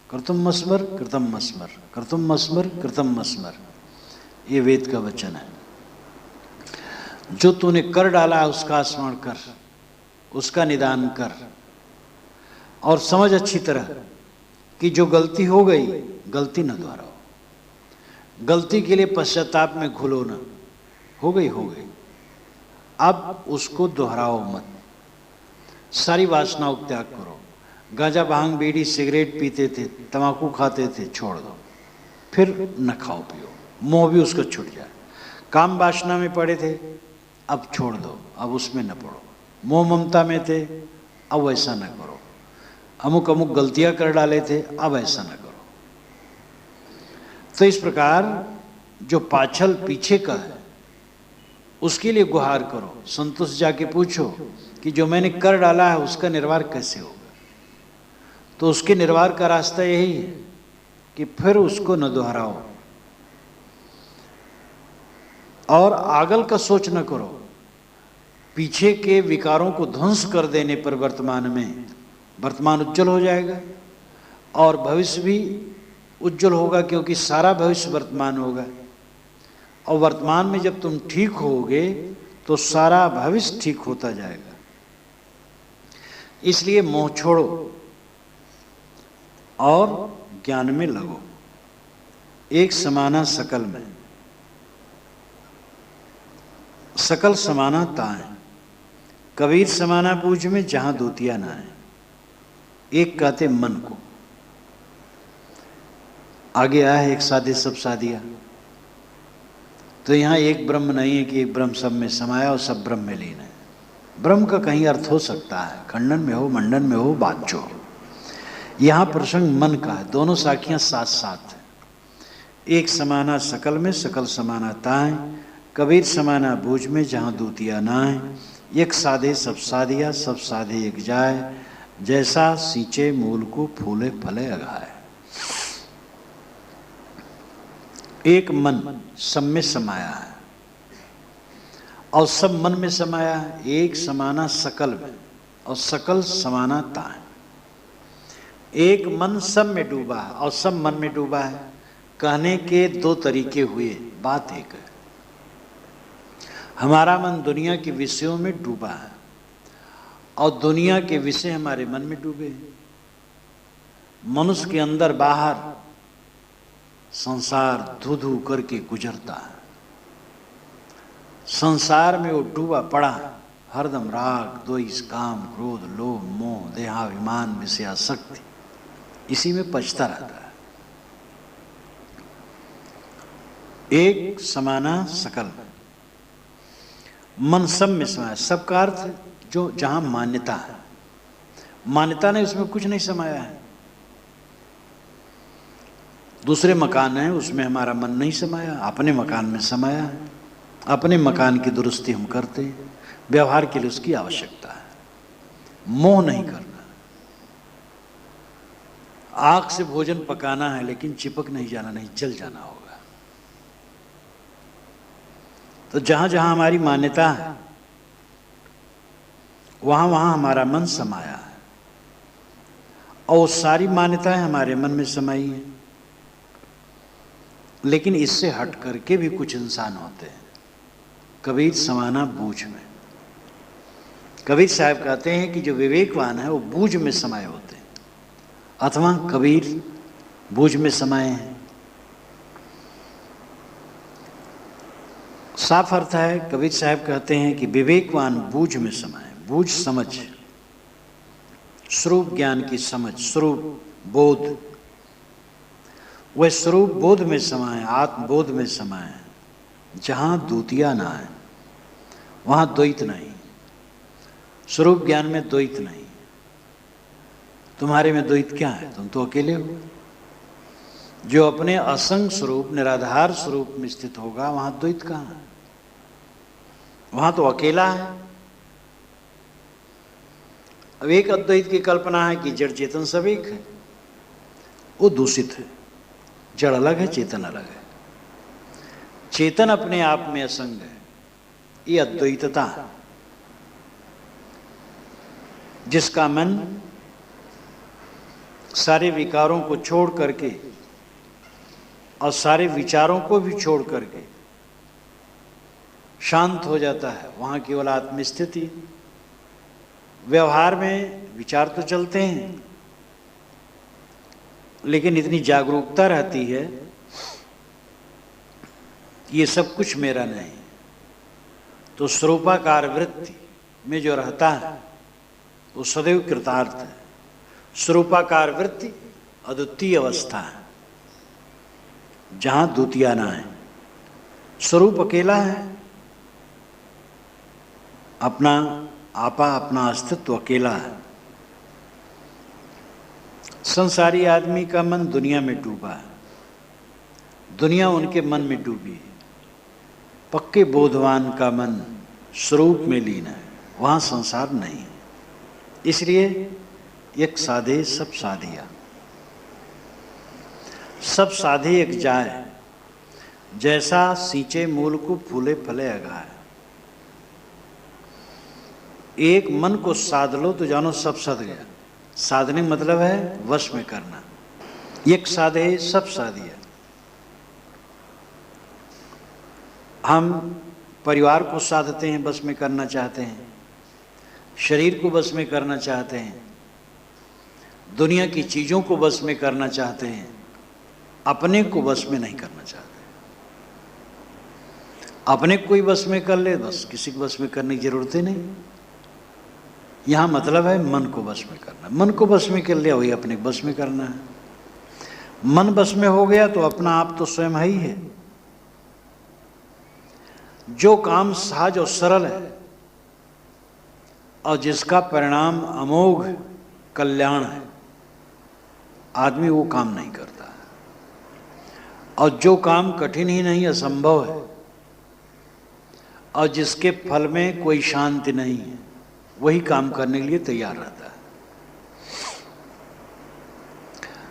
कृतम मस्मर कृतम मस्मर, कृतम मस्मर कृतम मस्मर, ये वेद का वचन है। जो तूने कर डाला है उसका स्मरण कर, उसका निदान कर, और समझ अच्छी तरह कि जो गलती हो गई गलती न दोहराओ। गलती के लिए पश्चाताप में घुलो न, हो गई, अब उसको दोहराओ मत। सारी वासनाओं का त्याग करो। गांजा भांग बीड़ी सिगरेट पीते थे, तंबाकू खाते थे, छोड़ दो, फिर न खाओ पियो, मोह भी उसका छूट जाए। काम वासना में पड़े थे, अब छोड़ दो, अब उसमें न पड़ो। मोह ममता में थे, अब वैसा न करो। अमुक गलतियां कर डाले थे, अब ऐसा न करो। तो इस प्रकार जो पाछल पीछे का है उसके लिए गुहार करो। संतों से जाके पूछो कि जो मैंने कर डाला है उसका निर्वाह कैसे होगा। तो उसके निर्वाह का रास्ता यही है कि फिर उसको न दोहराओ और आगल का सोच न करो। पीछे के विकारों को ध्वंस कर देने पर वर्तमान उज्जवल हो जाएगा और भविष्य भी उज्जवल होगा, क्योंकि सारा भविष्य वर्तमान होगा। और वर्तमान में जब तुम ठीक होगे तो सारा भविष्य ठीक होता जाएगा। इसलिए मोह छोड़ो और ज्ञान में लगो। एक समाना सकल में, सकल समाना ताए, कबीर समाना पूछ में जहां दूतिया ना है। एक कहते मन को, आगे आया है एक साधे सब साधिया। तो यहां एक ब्रह्म नहीं है कि एक ब्रह्म सब में समाया और सब ब्रह्म में लीन है। ब्रह्म का कहीं अर्थ हो सकता है, खंडन में हो, मंडन में हो, बाच्चो हो। यहां प्रसंग मन का है, दोनों साखियां साथ साथ है। एक समाना सकल में, सकल समाना ताए, कबीर समाना बूझ में जहां दूतिया नाए। एक साधे सब साधिया, सब साधे एक जाए, जैसा सींचे मूल को फूले फले अगाए। एक मन सब में समाया है और सब मन में समाया है। एक समाना सकल में और सकल समाना ताए। एक मन सब में डूबा है और सब मन में डूबा है। कहने के दो तरीके हुए, बात एक है। हमारा मन दुनिया के विषयों में डूबा है और दुनिया के विषय हमारे मन में डूबे हैं। मनुष्य के अंदर बाहर संसार धू धू करके गुजरता है। संसार में वो डूबा पड़ा, हरदम राग द्वेष काम क्रोध लोभ मोह देहाभिमान विषयासक्ति, इसी में पचता रहता है। एक समाना सकल, मन सब में समाया। सब का अर्थ जो जहां मान्यता है, मान्यता ने उसमें कुछ नहीं समाया है। दूसरे मकान है उसमें हमारा मन नहीं समाया, अपने मकान में समाया है। अपने मकान की दुरुस्ती हम करते हैं, व्यवहार के लिए उसकी आवश्यकता है। मोह नहीं करना। आग से भोजन पकाना है लेकिन चिपक नहीं जाना, नहीं जल जाना होगा। तो जहां जहां हमारी मान्यता है वहां वहां हमारा मन समाया है और सारी मान्यताएं हमारे मन में समाई है। लेकिन इससे हट करके भी कुछ इंसान होते हैं। कबीर समाना बूझ में। कबीर साहब कहते हैं कि जो विवेकवान है वो बूझ में समाये होते हैं, अथवा कबीर बूझ में समाये हैं। साफ अर्थ है, कबीर साहब कहते हैं कि विवेकवान बूझ में समाये। बूझ समझ, स्वरूप ज्ञान की समझ, स्वरूप बोध, वह स्वरूप बोध में समाये, आत्मबोध में समाये। जहां द्वितीया ना है वहां द्वैत नहीं, स्वरूप ज्ञान में द्वैत नहीं। तुम्हारे में द्वैत क्या है? तुम तो अकेले हो। जो अपने असंग स्वरूप निराधार स्वरूप में स्थित होगा वहां द्वैत कहां है? वहां तो अकेला है। अब एक अद्वैत की कल्पना है कि जड़ चेतन सब एक है, वो दूषित है। जड़ अलग है, चेतन अलग है। चेतन अपने आप में असंग है, ये अद्वैतता है। जिसका मन सारे विकारों को छोड़ करके और सारे विचारों को भी छोड़ करके शांत हो जाता है, वहां केवल आत्मस्थिति। व्यवहार में विचार तो चलते हैं, लेकिन इतनी जागरूकता रहती है ये सब कुछ मेरा नहीं। तो स्वरूपाकार वृत्ति में जो रहता है वो सदैव कृतार्थ है। स्वरूपाकार वृत्ति अद्वितीय अवस्था है, जहां द्वितीय ना है। स्वरूप अकेला है, अपना आपा अपना अस्तित्व अकेला है। संसारी आदमी का मन दुनिया में डूबा है, दुनिया उनके मन में डूबी है। पक्के बोधवान का मन स्वरूप में लीन है, वहां संसार नहीं है। इसलिए एक साधे सब साधिया, सब साधे एक जाए, जैसा सींचे मूल को फूले फले अगाए। एक मन को साध लो तो जानो सब सध गया। साधने मतलब है वश में करना। एक साधे सब साधिया। हम परिवार को साधते हैं, बस में करना चाहते हैं, शरीर को बस में करना चाहते हैं, दुनिया की चीजों को बस में करना चाहते हैं, अपने को बस में नहीं करना चाहते। अपने कोई बस में कर ले बस, किसी को बस में करने की जरूरत ही नहीं। यहां मतलब है मन को बस में करना। मन को बस में कर लिया, वही अपने बस में करना है। मन बस में हो गया तो अपना आप तो स्वयं ही है। जो काम सहज और सरल है और जिसका परिणाम अमोघ कल्याण है, आदमी वो काम नहीं करता। और जो काम कठिन ही नहीं, असंभव है और जिसके फल में कोई शांति नहीं है, वही काम करने के लिए तैयार रहता है।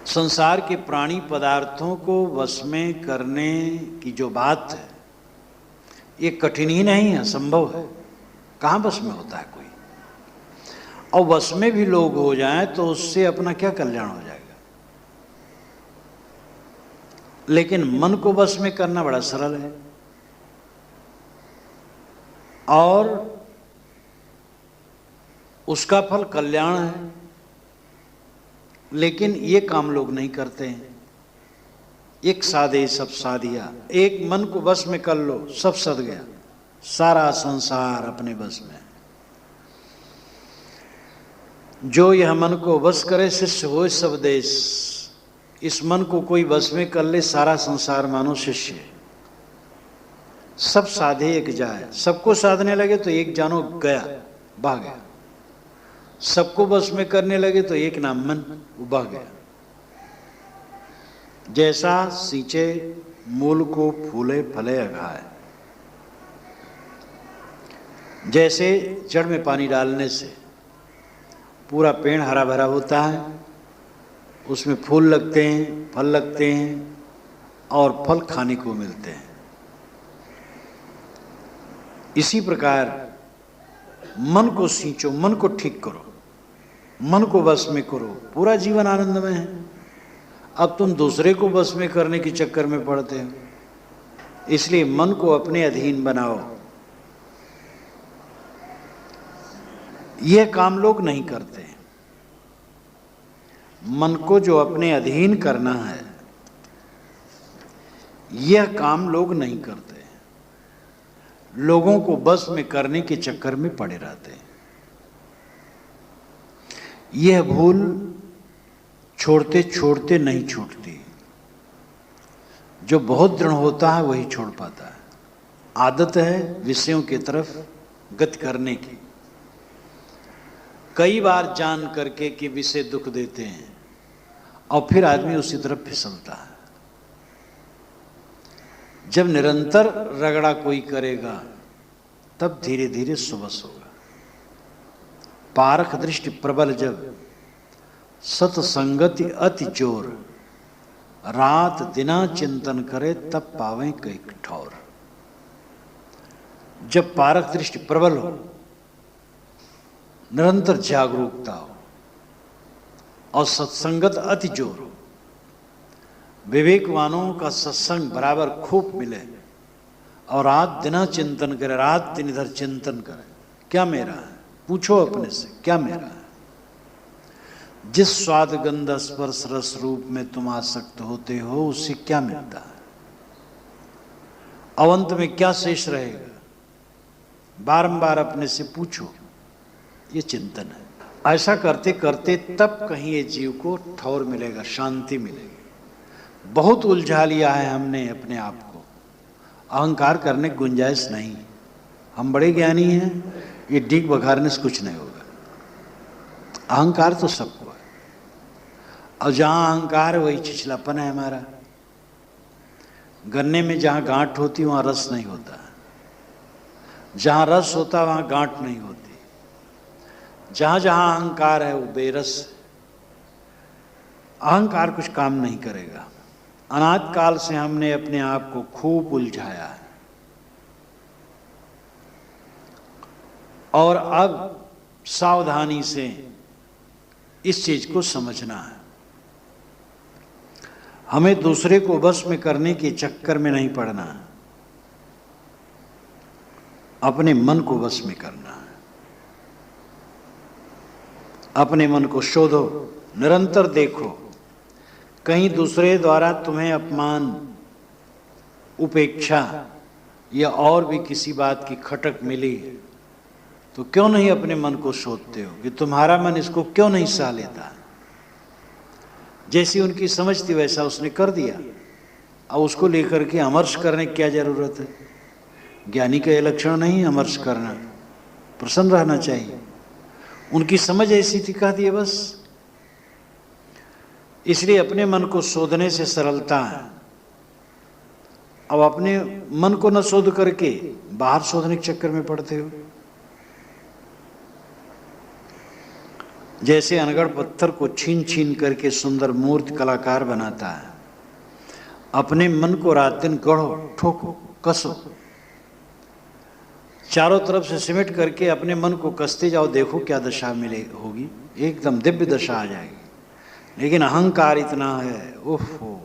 संसार के प्राणी पदार्थों को वश में करने की जो बात है, ये कठिन ही नहीं है, संभव है। कहाँ वश में होता है कोई? और वश में भी लोग हो जाएं तो उससे अपना क्या कल्याण हो जाएगा। लेकिन मन को वश में करना बड़ा सरल है और उसका फल कल्याण है। लेकिन ये काम लोग नहीं करते हैं। एक साधे सब साधिया। एक मन को वश में कर लो, सब सध गया। सारा संसार अपने बस में। जो यह मन को वश करे शिष्य हो सब देश। इस मन को कोई वश में कर ले, सारा संसार मानो शिष्य है। सब साधे एक जाए। सबको साधने लगे तो एक जानो गया, भाग गया। सबको बस में करने लगे तो एक नाम मन उबा गया। जैसा सींचे मूल को फूले फले अघाए। जैसे जड़ में पानी डालने से पूरा पेड़ हरा भरा होता है, उसमें फूल लगते हैं, फल लगते हैं और फल खाने को मिलते हैं। इसी प्रकार मन को सींचो, मन को ठीक करो, मन को बस में करो, पूरा जीवन आनंदमय है। अब तुम दूसरे को बस में करने के चक्कर में पड़ते हो। इसलिए मन को अपने अधीन बनाओ। यह काम लोग नहीं करते। मन को जो अपने अधीन करना है, यह काम लोग नहीं करते। लोगों को बस में करने के चक्कर में पड़े रहते हैं। यह भूल छोड़ते छोड़ते नहीं छूटती। जो बहुत दृढ़ होता है वही छोड़ पाता है। आदत है विषयों की तरफ गति करने की। कई बार जान करके कि विषय दुख देते हैं और फिर आदमी उसी तरफ फिसलता है। जब निरंतर रगड़ा कोई करेगा तब धीरे धीरे सुबस होगा। पारख दृष्टि प्रबल जब सतसंगति अति जोर, रात दिना चिंतन करे तब पावे कई ठौर। जब पारख दृष्टि प्रबल हो, निरंतर जागरूकता हो और सत्संगत अति जोर हो, विवेकवानों का सत्संग बराबर खूब मिले और रात दिना चिंतन करे, रात दिन इधर चिंतन करे, क्या मेरा है, पूछो अपने से क्या मेरा है। जिस स्वाद गंध स्पर्श रस रूप में तुम आसक्त होते हो उससे क्या मिलता है, अवंत में क्या शेष रहेगा, बारंबार अपने से पूछो। ये चिंतन है। ऐसा करते करते तब कहीं ये जीव को ठौर मिलेगा, शांति मिलेगी। बहुत उलझा लिया है हमने अपने आप को, अहंकार करने की गुंजाइश नहीं। हम बड़े ज्ञानी हैं, ये डीग बघारने से कुछ नहीं होगा। अहंकार तो सबको है और जहां अहंकार है वही छिछलापन है हमारा। गन्ने में जहां गांठ होती वहां रस नहीं होता, जहां रस होता वहां गांठ नहीं होती। जहां जहां अहंकार है वो बेरस है। अहंकार कुछ काम नहीं करेगा। अनाद काल से हमने अपने आप को खूब उलझाया है और अब सावधानी से इस चीज को समझना है। हमें दूसरे को वश में करने के चक्कर में नहीं पड़ना है, अपने मन को वश में करना है। अपने मन को शोधो, निरंतर देखो, कहीं दूसरे द्वारा तुम्हें अपमान, उपेक्षा या और भी किसी बात की खटक मिली तो क्यों नहीं अपने मन को शोधते हो कि तुम्हारा मन इसको क्यों नहीं सह लेता। जैसी उनकी समझ थी वैसा उसने कर दिया, अब उसको लेकर के अमर्ष करने की क्या जरूरत है। ज्ञानी का यह लक्षण नहीं अमर्ष करना, प्रसन्न रहना चाहिए। उनकी समझ ऐसी थी, कह दिए बस। इसलिए अपने मन को शोधने से सरलता है। अब अपने मन को न शोध करके बाहर शोधने के चक्कर में पड़ते हो। जैसे अनगढ़ पत्थर को छीन छीन करके सुंदर मूर्ति कलाकार बनाता है, अपने मन को रात दिन गढ़ो, ठोको, कसो, चारों तरफ से सिमट करके अपने मन को कसते जाओ, देखो क्या दशा मिले होगी, एकदम दिव्य दशा आ जाएगी। लेकिन अहंकार इतना है, ओहो,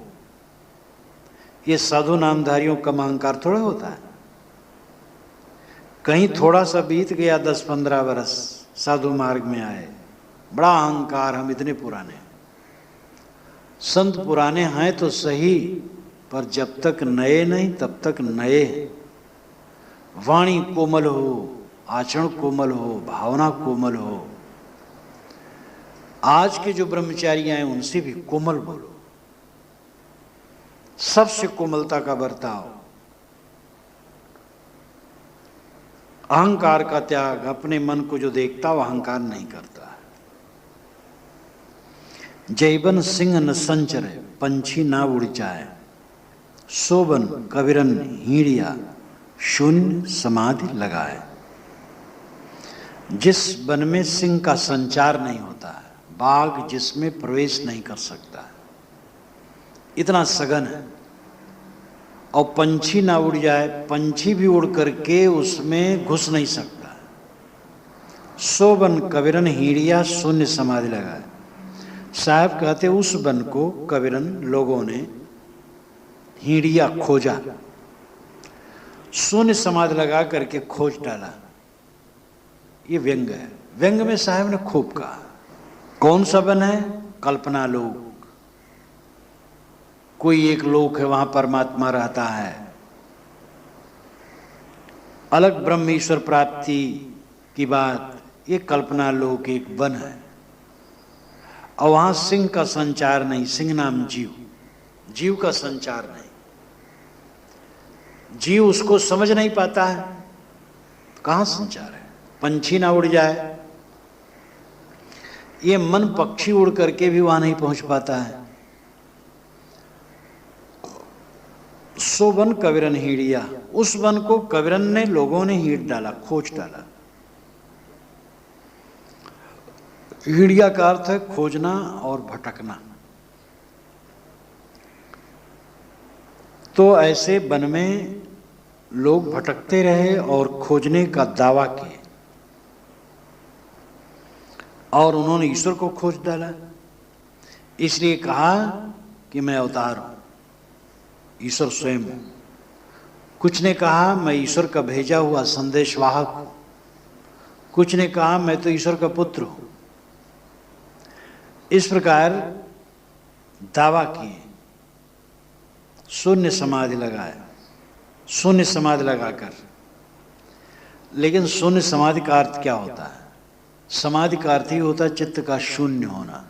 ये साधु नामधारियों का अहंकार थोड़ा होता है। कहीं थोड़ा सा बीत गया 10-15 वर्ष, साधु मार्ग में आए, बड़ा अहंकार, हम इतने पुराने। संत पुराने हैं तो सही, पर जब तक नए नहीं तब तक नए। वाणी कोमल हो, आचरण कोमल हो, भावना कोमल हो। आज के जो ब्रह्मचारी हैं उनसे भी कोमल बोलो, सबसे कोमलता का बर्ताव, अहंकार का त्याग। अपने मन को जो देखता वो अहंकार नहीं करता। जैबन सिंह न संचरे, पंछी ना उड़ जाए, सोबन कबीरन हीड़िया, शून्य समाधि लगाए। जिस वन में सिंह का संचार नहीं होता है, बाघ जिसमें प्रवेश नहीं कर सकता, इतना सघन है, और पंछी ना उड़ जाए, पंछी भी उड़ करके उसमें घुस नहीं सकता। सोबन कबीरन हीड़िया, शून्य समाधि लगाए। साहब कहते उस वन को कबीरन लोगों ने हीड़िया खोजा, शून्य समाधि लगा करके खोज डाला। ये व्यंग है। व्यंग में साहब ने खूब कहा। कौन सा वन है? कल्पना लोक। कोई एक लोक है, वहां परमात्मा रहता है, अलग ब्रह्म ईश्वर प्राप्ति की बात। ये कल्पना लोक एक वन है और वहां सिंह का संचार नहीं। सिंह नाम जीव, जीव का संचार नहीं। जीव उसको समझ नहीं पाता है, कहां संचार है। पंछी ना उड़ जाए, ये मन पक्षी उड़ करके भी वहां नहीं पहुंच पाता है। सो वन कबीरन हीड़िया, उस वन को कबीरन ने, लोगों ने हीड़ डाला, खोज डाला। हीड़िया का अर्थ है खोजना और भटकना। तो ऐसे वन में लोग भटकते रहे और खोजने का दावा किए, और उन्होंने ईश्वर को खोज डाला। इसलिए कहा कि मैं अवतार हूं, ईश्वर स्वयं हूं। कुछ ने कहा मैं ईश्वर का भेजा हुआ संदेशवाहक हूं, कुछ ने कहा मैं तो ईश्वर का पुत्र हूं। इस प्रकार दावा किए, शून्य समाधि लगाया, शून्य समाधि लगाकर। लेकिन शून्य समाधि का अर्थ क्या होता है? समाधि का अर्थ ही होता है चित्त का शून्य होना,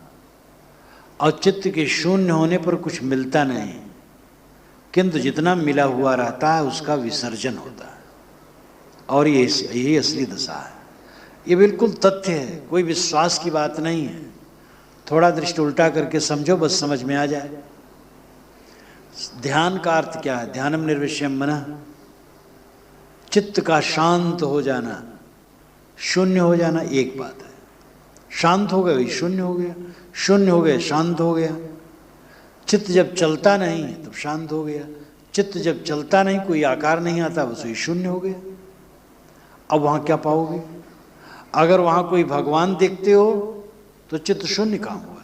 और चित्त के शून्य होने पर कुछ मिलता नहीं, किंतु जितना मिला हुआ रहता है उसका विसर्जन होता है। और यही असली दशा है। ये बिल्कुल तथ्य है, कोई विश्वास की बात नहीं है। थोड़ा दृष्टि उल्टा करके समझो, बस समझ में आ जाए। ध्यान का अर्थ क्या है? ध्यानम निर्विषयम मनः, चित्त का शांत हो जाना, शून्य हो जाना एक बात है। शांत हो गए वही शून्य हो गया, शून्य हो गए शांत हो गया। चित्त जब चलता नहीं है तब शांत हो गया, चित्त जब चलता नहीं, कोई आकार नहीं आता, बस वही शून्य हो गया। अब वहां क्या पाओगे? अगर वहां कोई भगवान देखते हो तो चित्त शून्य काम हुआ।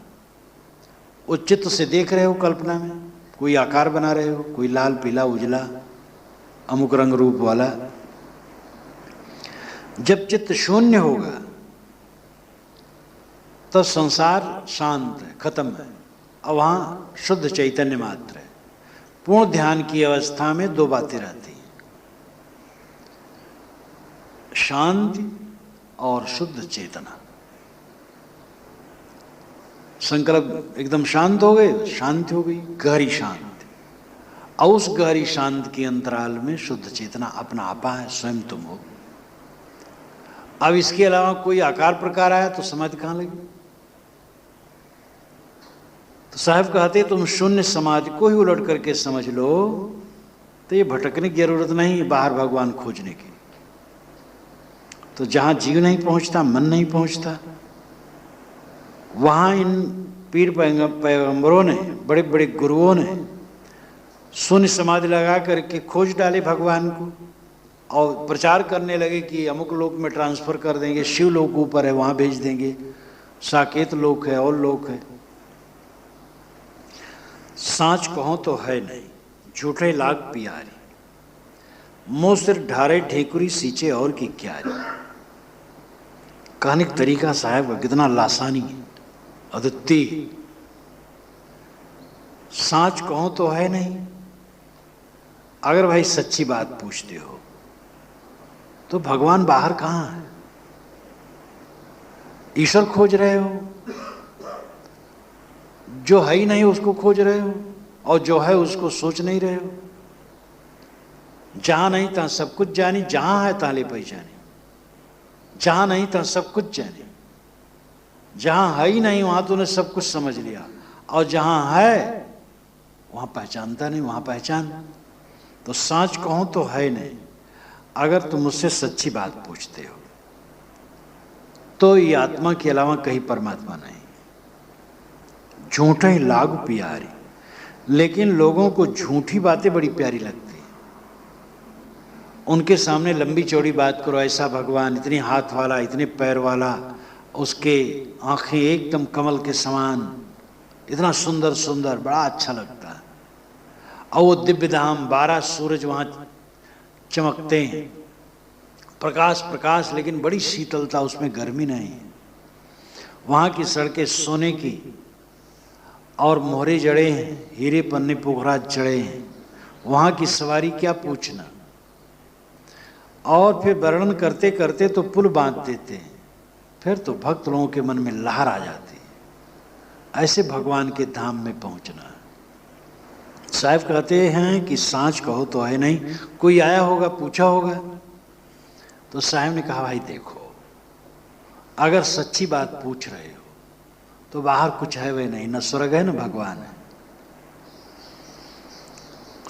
वो चित्त से देख रहे हो, कल्पना में कोई आकार बना रहे हो, कोई लाल पीला उजला अमुक रंग रूप वाला। जब चित्त शून्य होगा तो संसार शांत है, खत्म है। अब वहां शुद्ध चैतन्य मात्र है। पूर्ण ध्यान की अवस्था में दो बातें रहती हैं, शांति और शुद्ध चेतना। संकल्प एकदम शांत हो गए, शांति हो गई, गहरी शांति। और उस गहरी शांति के अंतराल में शुद्ध चेतना अपना आपा है, स्वयं तुम हो। अब इसके अलावा कोई आकार प्रकार आया तो समाधि कहां लगी? तो साहब कहते तुम शून्य समाधि को ही उलट करके समझ लो, तो ये भटकने की जरूरत नहीं बाहर भगवान खोजने की। तो जहां जीव नहीं पहुंचता, मन नहीं पहुंचता, वहां इन पीर पैगंबरों ने, बड़े बड़े गुरुओं ने शून्य समाधि लगा करके खोज डाले भगवान को, और प्रचार करने लगे कि अमुक लोक में ट्रांसफर कर देंगे, शिव लोक ऊपर है वहां भेज देंगे, साकेत लोक है और लोक है। सांच कहो तो है नहीं, झूठे लाग पियारी, मुंह सिर ढारे ढेकुरी सींचे और की क्यारी। कहने का तरीका साहब का कितना लासानी है, अद्वितीय। सांच कहो तो है नहीं। अगर भाई सच्ची बात पूछते हो तो भगवान बाहर कहां है? ईश्वर खोज रहे हो, जो है ही नहीं उसको खोज रहे हो, और जो है उसको सोच नहीं रहे हो। जहां नहीं तहां सब कुछ जानी, जहां है ताले पहचानी। जहां नहीं तहां सब कुछ जानी, जहां है ही नहीं वहां तूने सब कुछ समझ लिया, और जहां है वहां पहचानता नहीं, वहां पहचान। तो सांच कहो तो है नहीं। अगर तुम मुझसे सच्ची बात पूछते हो तो ये आत्मा के अलावा कहीं परमात्मा नहीं। झूठे लागू प्यारी, लेकिन लोगों को झूठी बातें बड़ी प्यारी लगती हैं। उनके सामने लंबी चौड़ी बात करो, ऐसा भगवान, इतने हाथ वाला, इतने पैर वाला, उसके आंखें एकदम कमल के समान, इतना सुंदर सुंदर, बड़ा अच्छा लगता है। और वो दिव्य धाम, 12 सूरज वहां चमकते हैं, प्रकाश प्रकाश, लेकिन बड़ी शीतलता, उसमें गर्मी नहीं है। वहां की सड़कें सोने की, और मोहरे जड़े हैं, हीरे पन्ने पोखराज चढ़े हैं। वहां की सवारी क्या पूछना। और फिर वर्णन करते करते तो पुल बांध देते हैं, फिर तो भक्त लोगों के मन में लहर आ जाती है। ऐसे भगवान के धाम में पहुंचना है। साहब कहते हैं कि सांच कहो तो है नहीं। कोई आया होगा, पूछा होगा, तो साहब ने कहा भाई देखो, अगर सच्ची बात पूछ रहे हो तो बाहर कुछ है वह नहीं, न स्वर्ग है न भगवान है।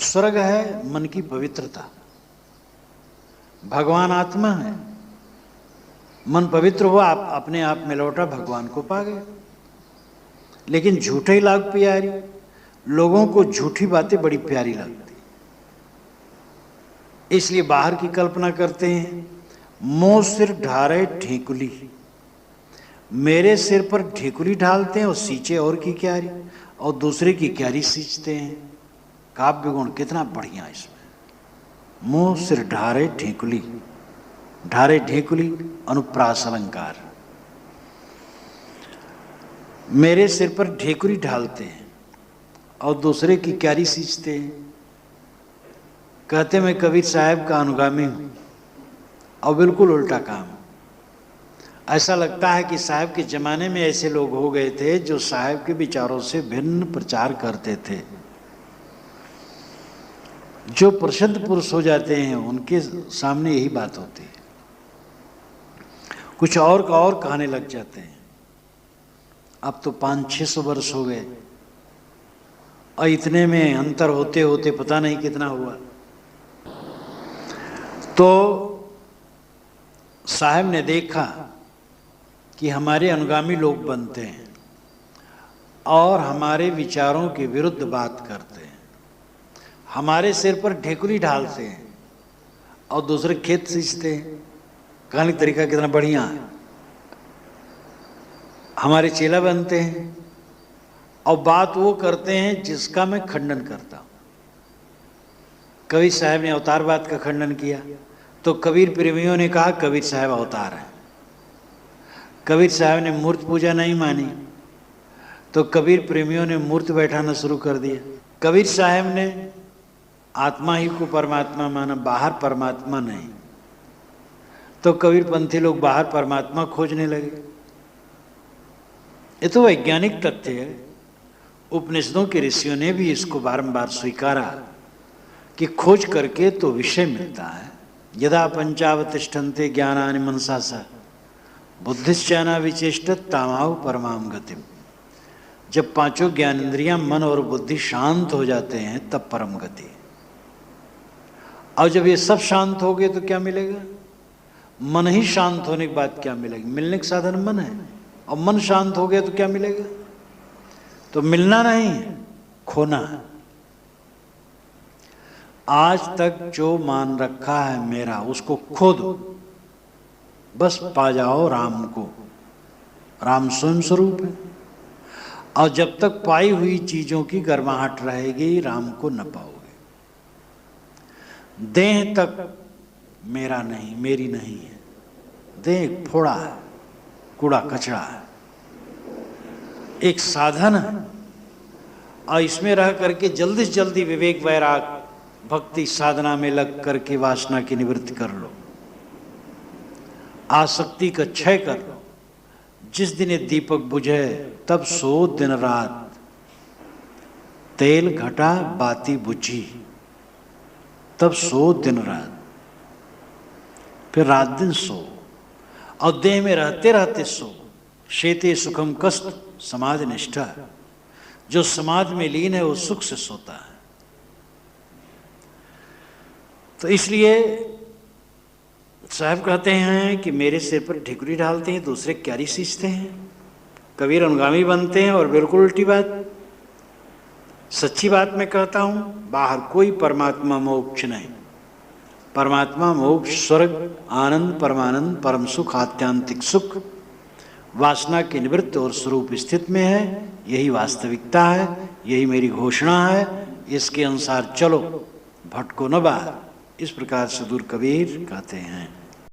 स्वर्ग है मन की पवित्रता, भगवान आत्मा है। मन पवित्र हुआ, आप अपने आप में लौटा, भगवान को पा गए। लेकिन झूठे ही लाग प्यारी, लोगों को झूठी बातें बड़ी प्यारी लगती, इसलिए बाहर की कल्पना करते हैं। मोह सिर ढारे ढेकुली, मेरे सिर पर ढेकुली ढालते हैं और सींचे और की क्यारी, और दूसरे की क्यारी सींचते हैं। काव्य गुण कितना बढ़िया इसमें। मोह सिर ढारे ढेकुली, ढारे ढेकुली अनुप्रास अलंकार। मेरे सिर पर ढेकुली ढालते हैं और दूसरे की क्यारी सींचते हैं। कहते मैं कबीर साहब का अनुगामी हूं, और बिल्कुल उल्टा काम। ऐसा लगता है कि साहब के जमाने में ऐसे लोग हो गए थे जो साहब के विचारों से भिन्न प्रचार करते थे। जो प्रसिद्ध पुरुष हो जाते हैं उनके सामने यही बात होती है, कुछ और का और कहने लग जाते हैं। अब तो 500-600 वर्ष हो गए और इतने में अंतर होते होते पता नहीं कितना हुआ। तो साहब ने देखा कि हमारे अनुगामी लोग बनते हैं और हमारे विचारों के विरुद्ध बात करते हैं, हमारे सिर पर ढेकुली ढालते हैं और दूसरे खेत सींचते हैं। कहने का तरीका कितना बढ़िया है। हमारे चेला बनते हैं और बात वो करते हैं जिसका मैं खंडन करता हूं। कबीर साहब ने अवतारवाद का खंडन किया तो कबीर प्रेमियों ने कहा कबीर साहब अवतार है। कबीर साहब ने मूर्ति पूजा नहीं मानी तो कबीर प्रेमियों ने मूर्ति बैठाना शुरू कर दिया। कबीर साहब ने आत्मा ही को परमात्मा माना, बाहर परमात्मा नहीं, तो कबीर पंथी लोग बाहर परमात्मा खोजने लगे। ये तो वैज्ञानिक तथ्य है। उपनिषदों के ऋषियों ने भी इसको बारंबार स्वीकारा कि खोज करके तो विषय मिलता है। यदा पंचावतिष्ठन्ते ज्ञानानि मनसा सा बुद्धिश्चैना विचेष्टत तामाहु परमाम गतिम। जब पांचों ज्ञानेंद्रियां मन और बुद्धि शांत हो जाते हैं तब परम गति। और जब ये सब शांत हो गए तो क्या मिलेगा? मन ही शांत होने के बाद क्या मिलेगा? मिलने का साधन मन है, और मन शांत हो गया तो क्या मिलेगा? तो मिलना नहीं है, खोना है। आज तक जो मान रखा है मेरा उसको खो दो, बस पा जाओ राम को। राम स्वयं स्वरूप है, और जब तक पाई हुई चीजों की गर्माहट रहेगी राम को न पाओगे। देह तक मेरा नहीं, मेरी नहीं है। देह एक फोड़ा है, कूड़ा कचरा है, एक साधन है, और इसमें रह करके जल्दी से जल्दी विवेक वैराग भक्ति साधना में लग करके वासना की निवृत्ति कर लो, आसक्ति का क्षय कर लो। जिस दिन ये दीपक बुझे तब सो दिन रात, तेल घटा बाती बुझी, तब सो दिन रात, फिर रात दिन सो, और देह में रहते रहते सो। शेते सुखम कष्ट समाधि निष्ठा, जो समाधि में लीन है वो सुख से सोता है। तो इसलिए साहब कहते हैं कि मेरे सिर पर ढिकुरी डालते हैं, दूसरे क्यारी सींचते हैं। कबीर अनुगामी बनते हैं, और बिल्कुल उल्टी बात। सच्ची बात मैं कहता हूं, बाहर कोई परमात्मा मोक्ष नहीं। परमात्मा मोक्ष स्वर्ग आनंद परमानंद परम सुख आत्यांतिक सुख वासना के निवृत्त और स्वरूप स्थित में है। यही वास्तविकता है, यही मेरी घोषणा है। इसके अनुसार चलो, भटको न बाहर। इस प्रकार से दूर कबीर कहते हैं।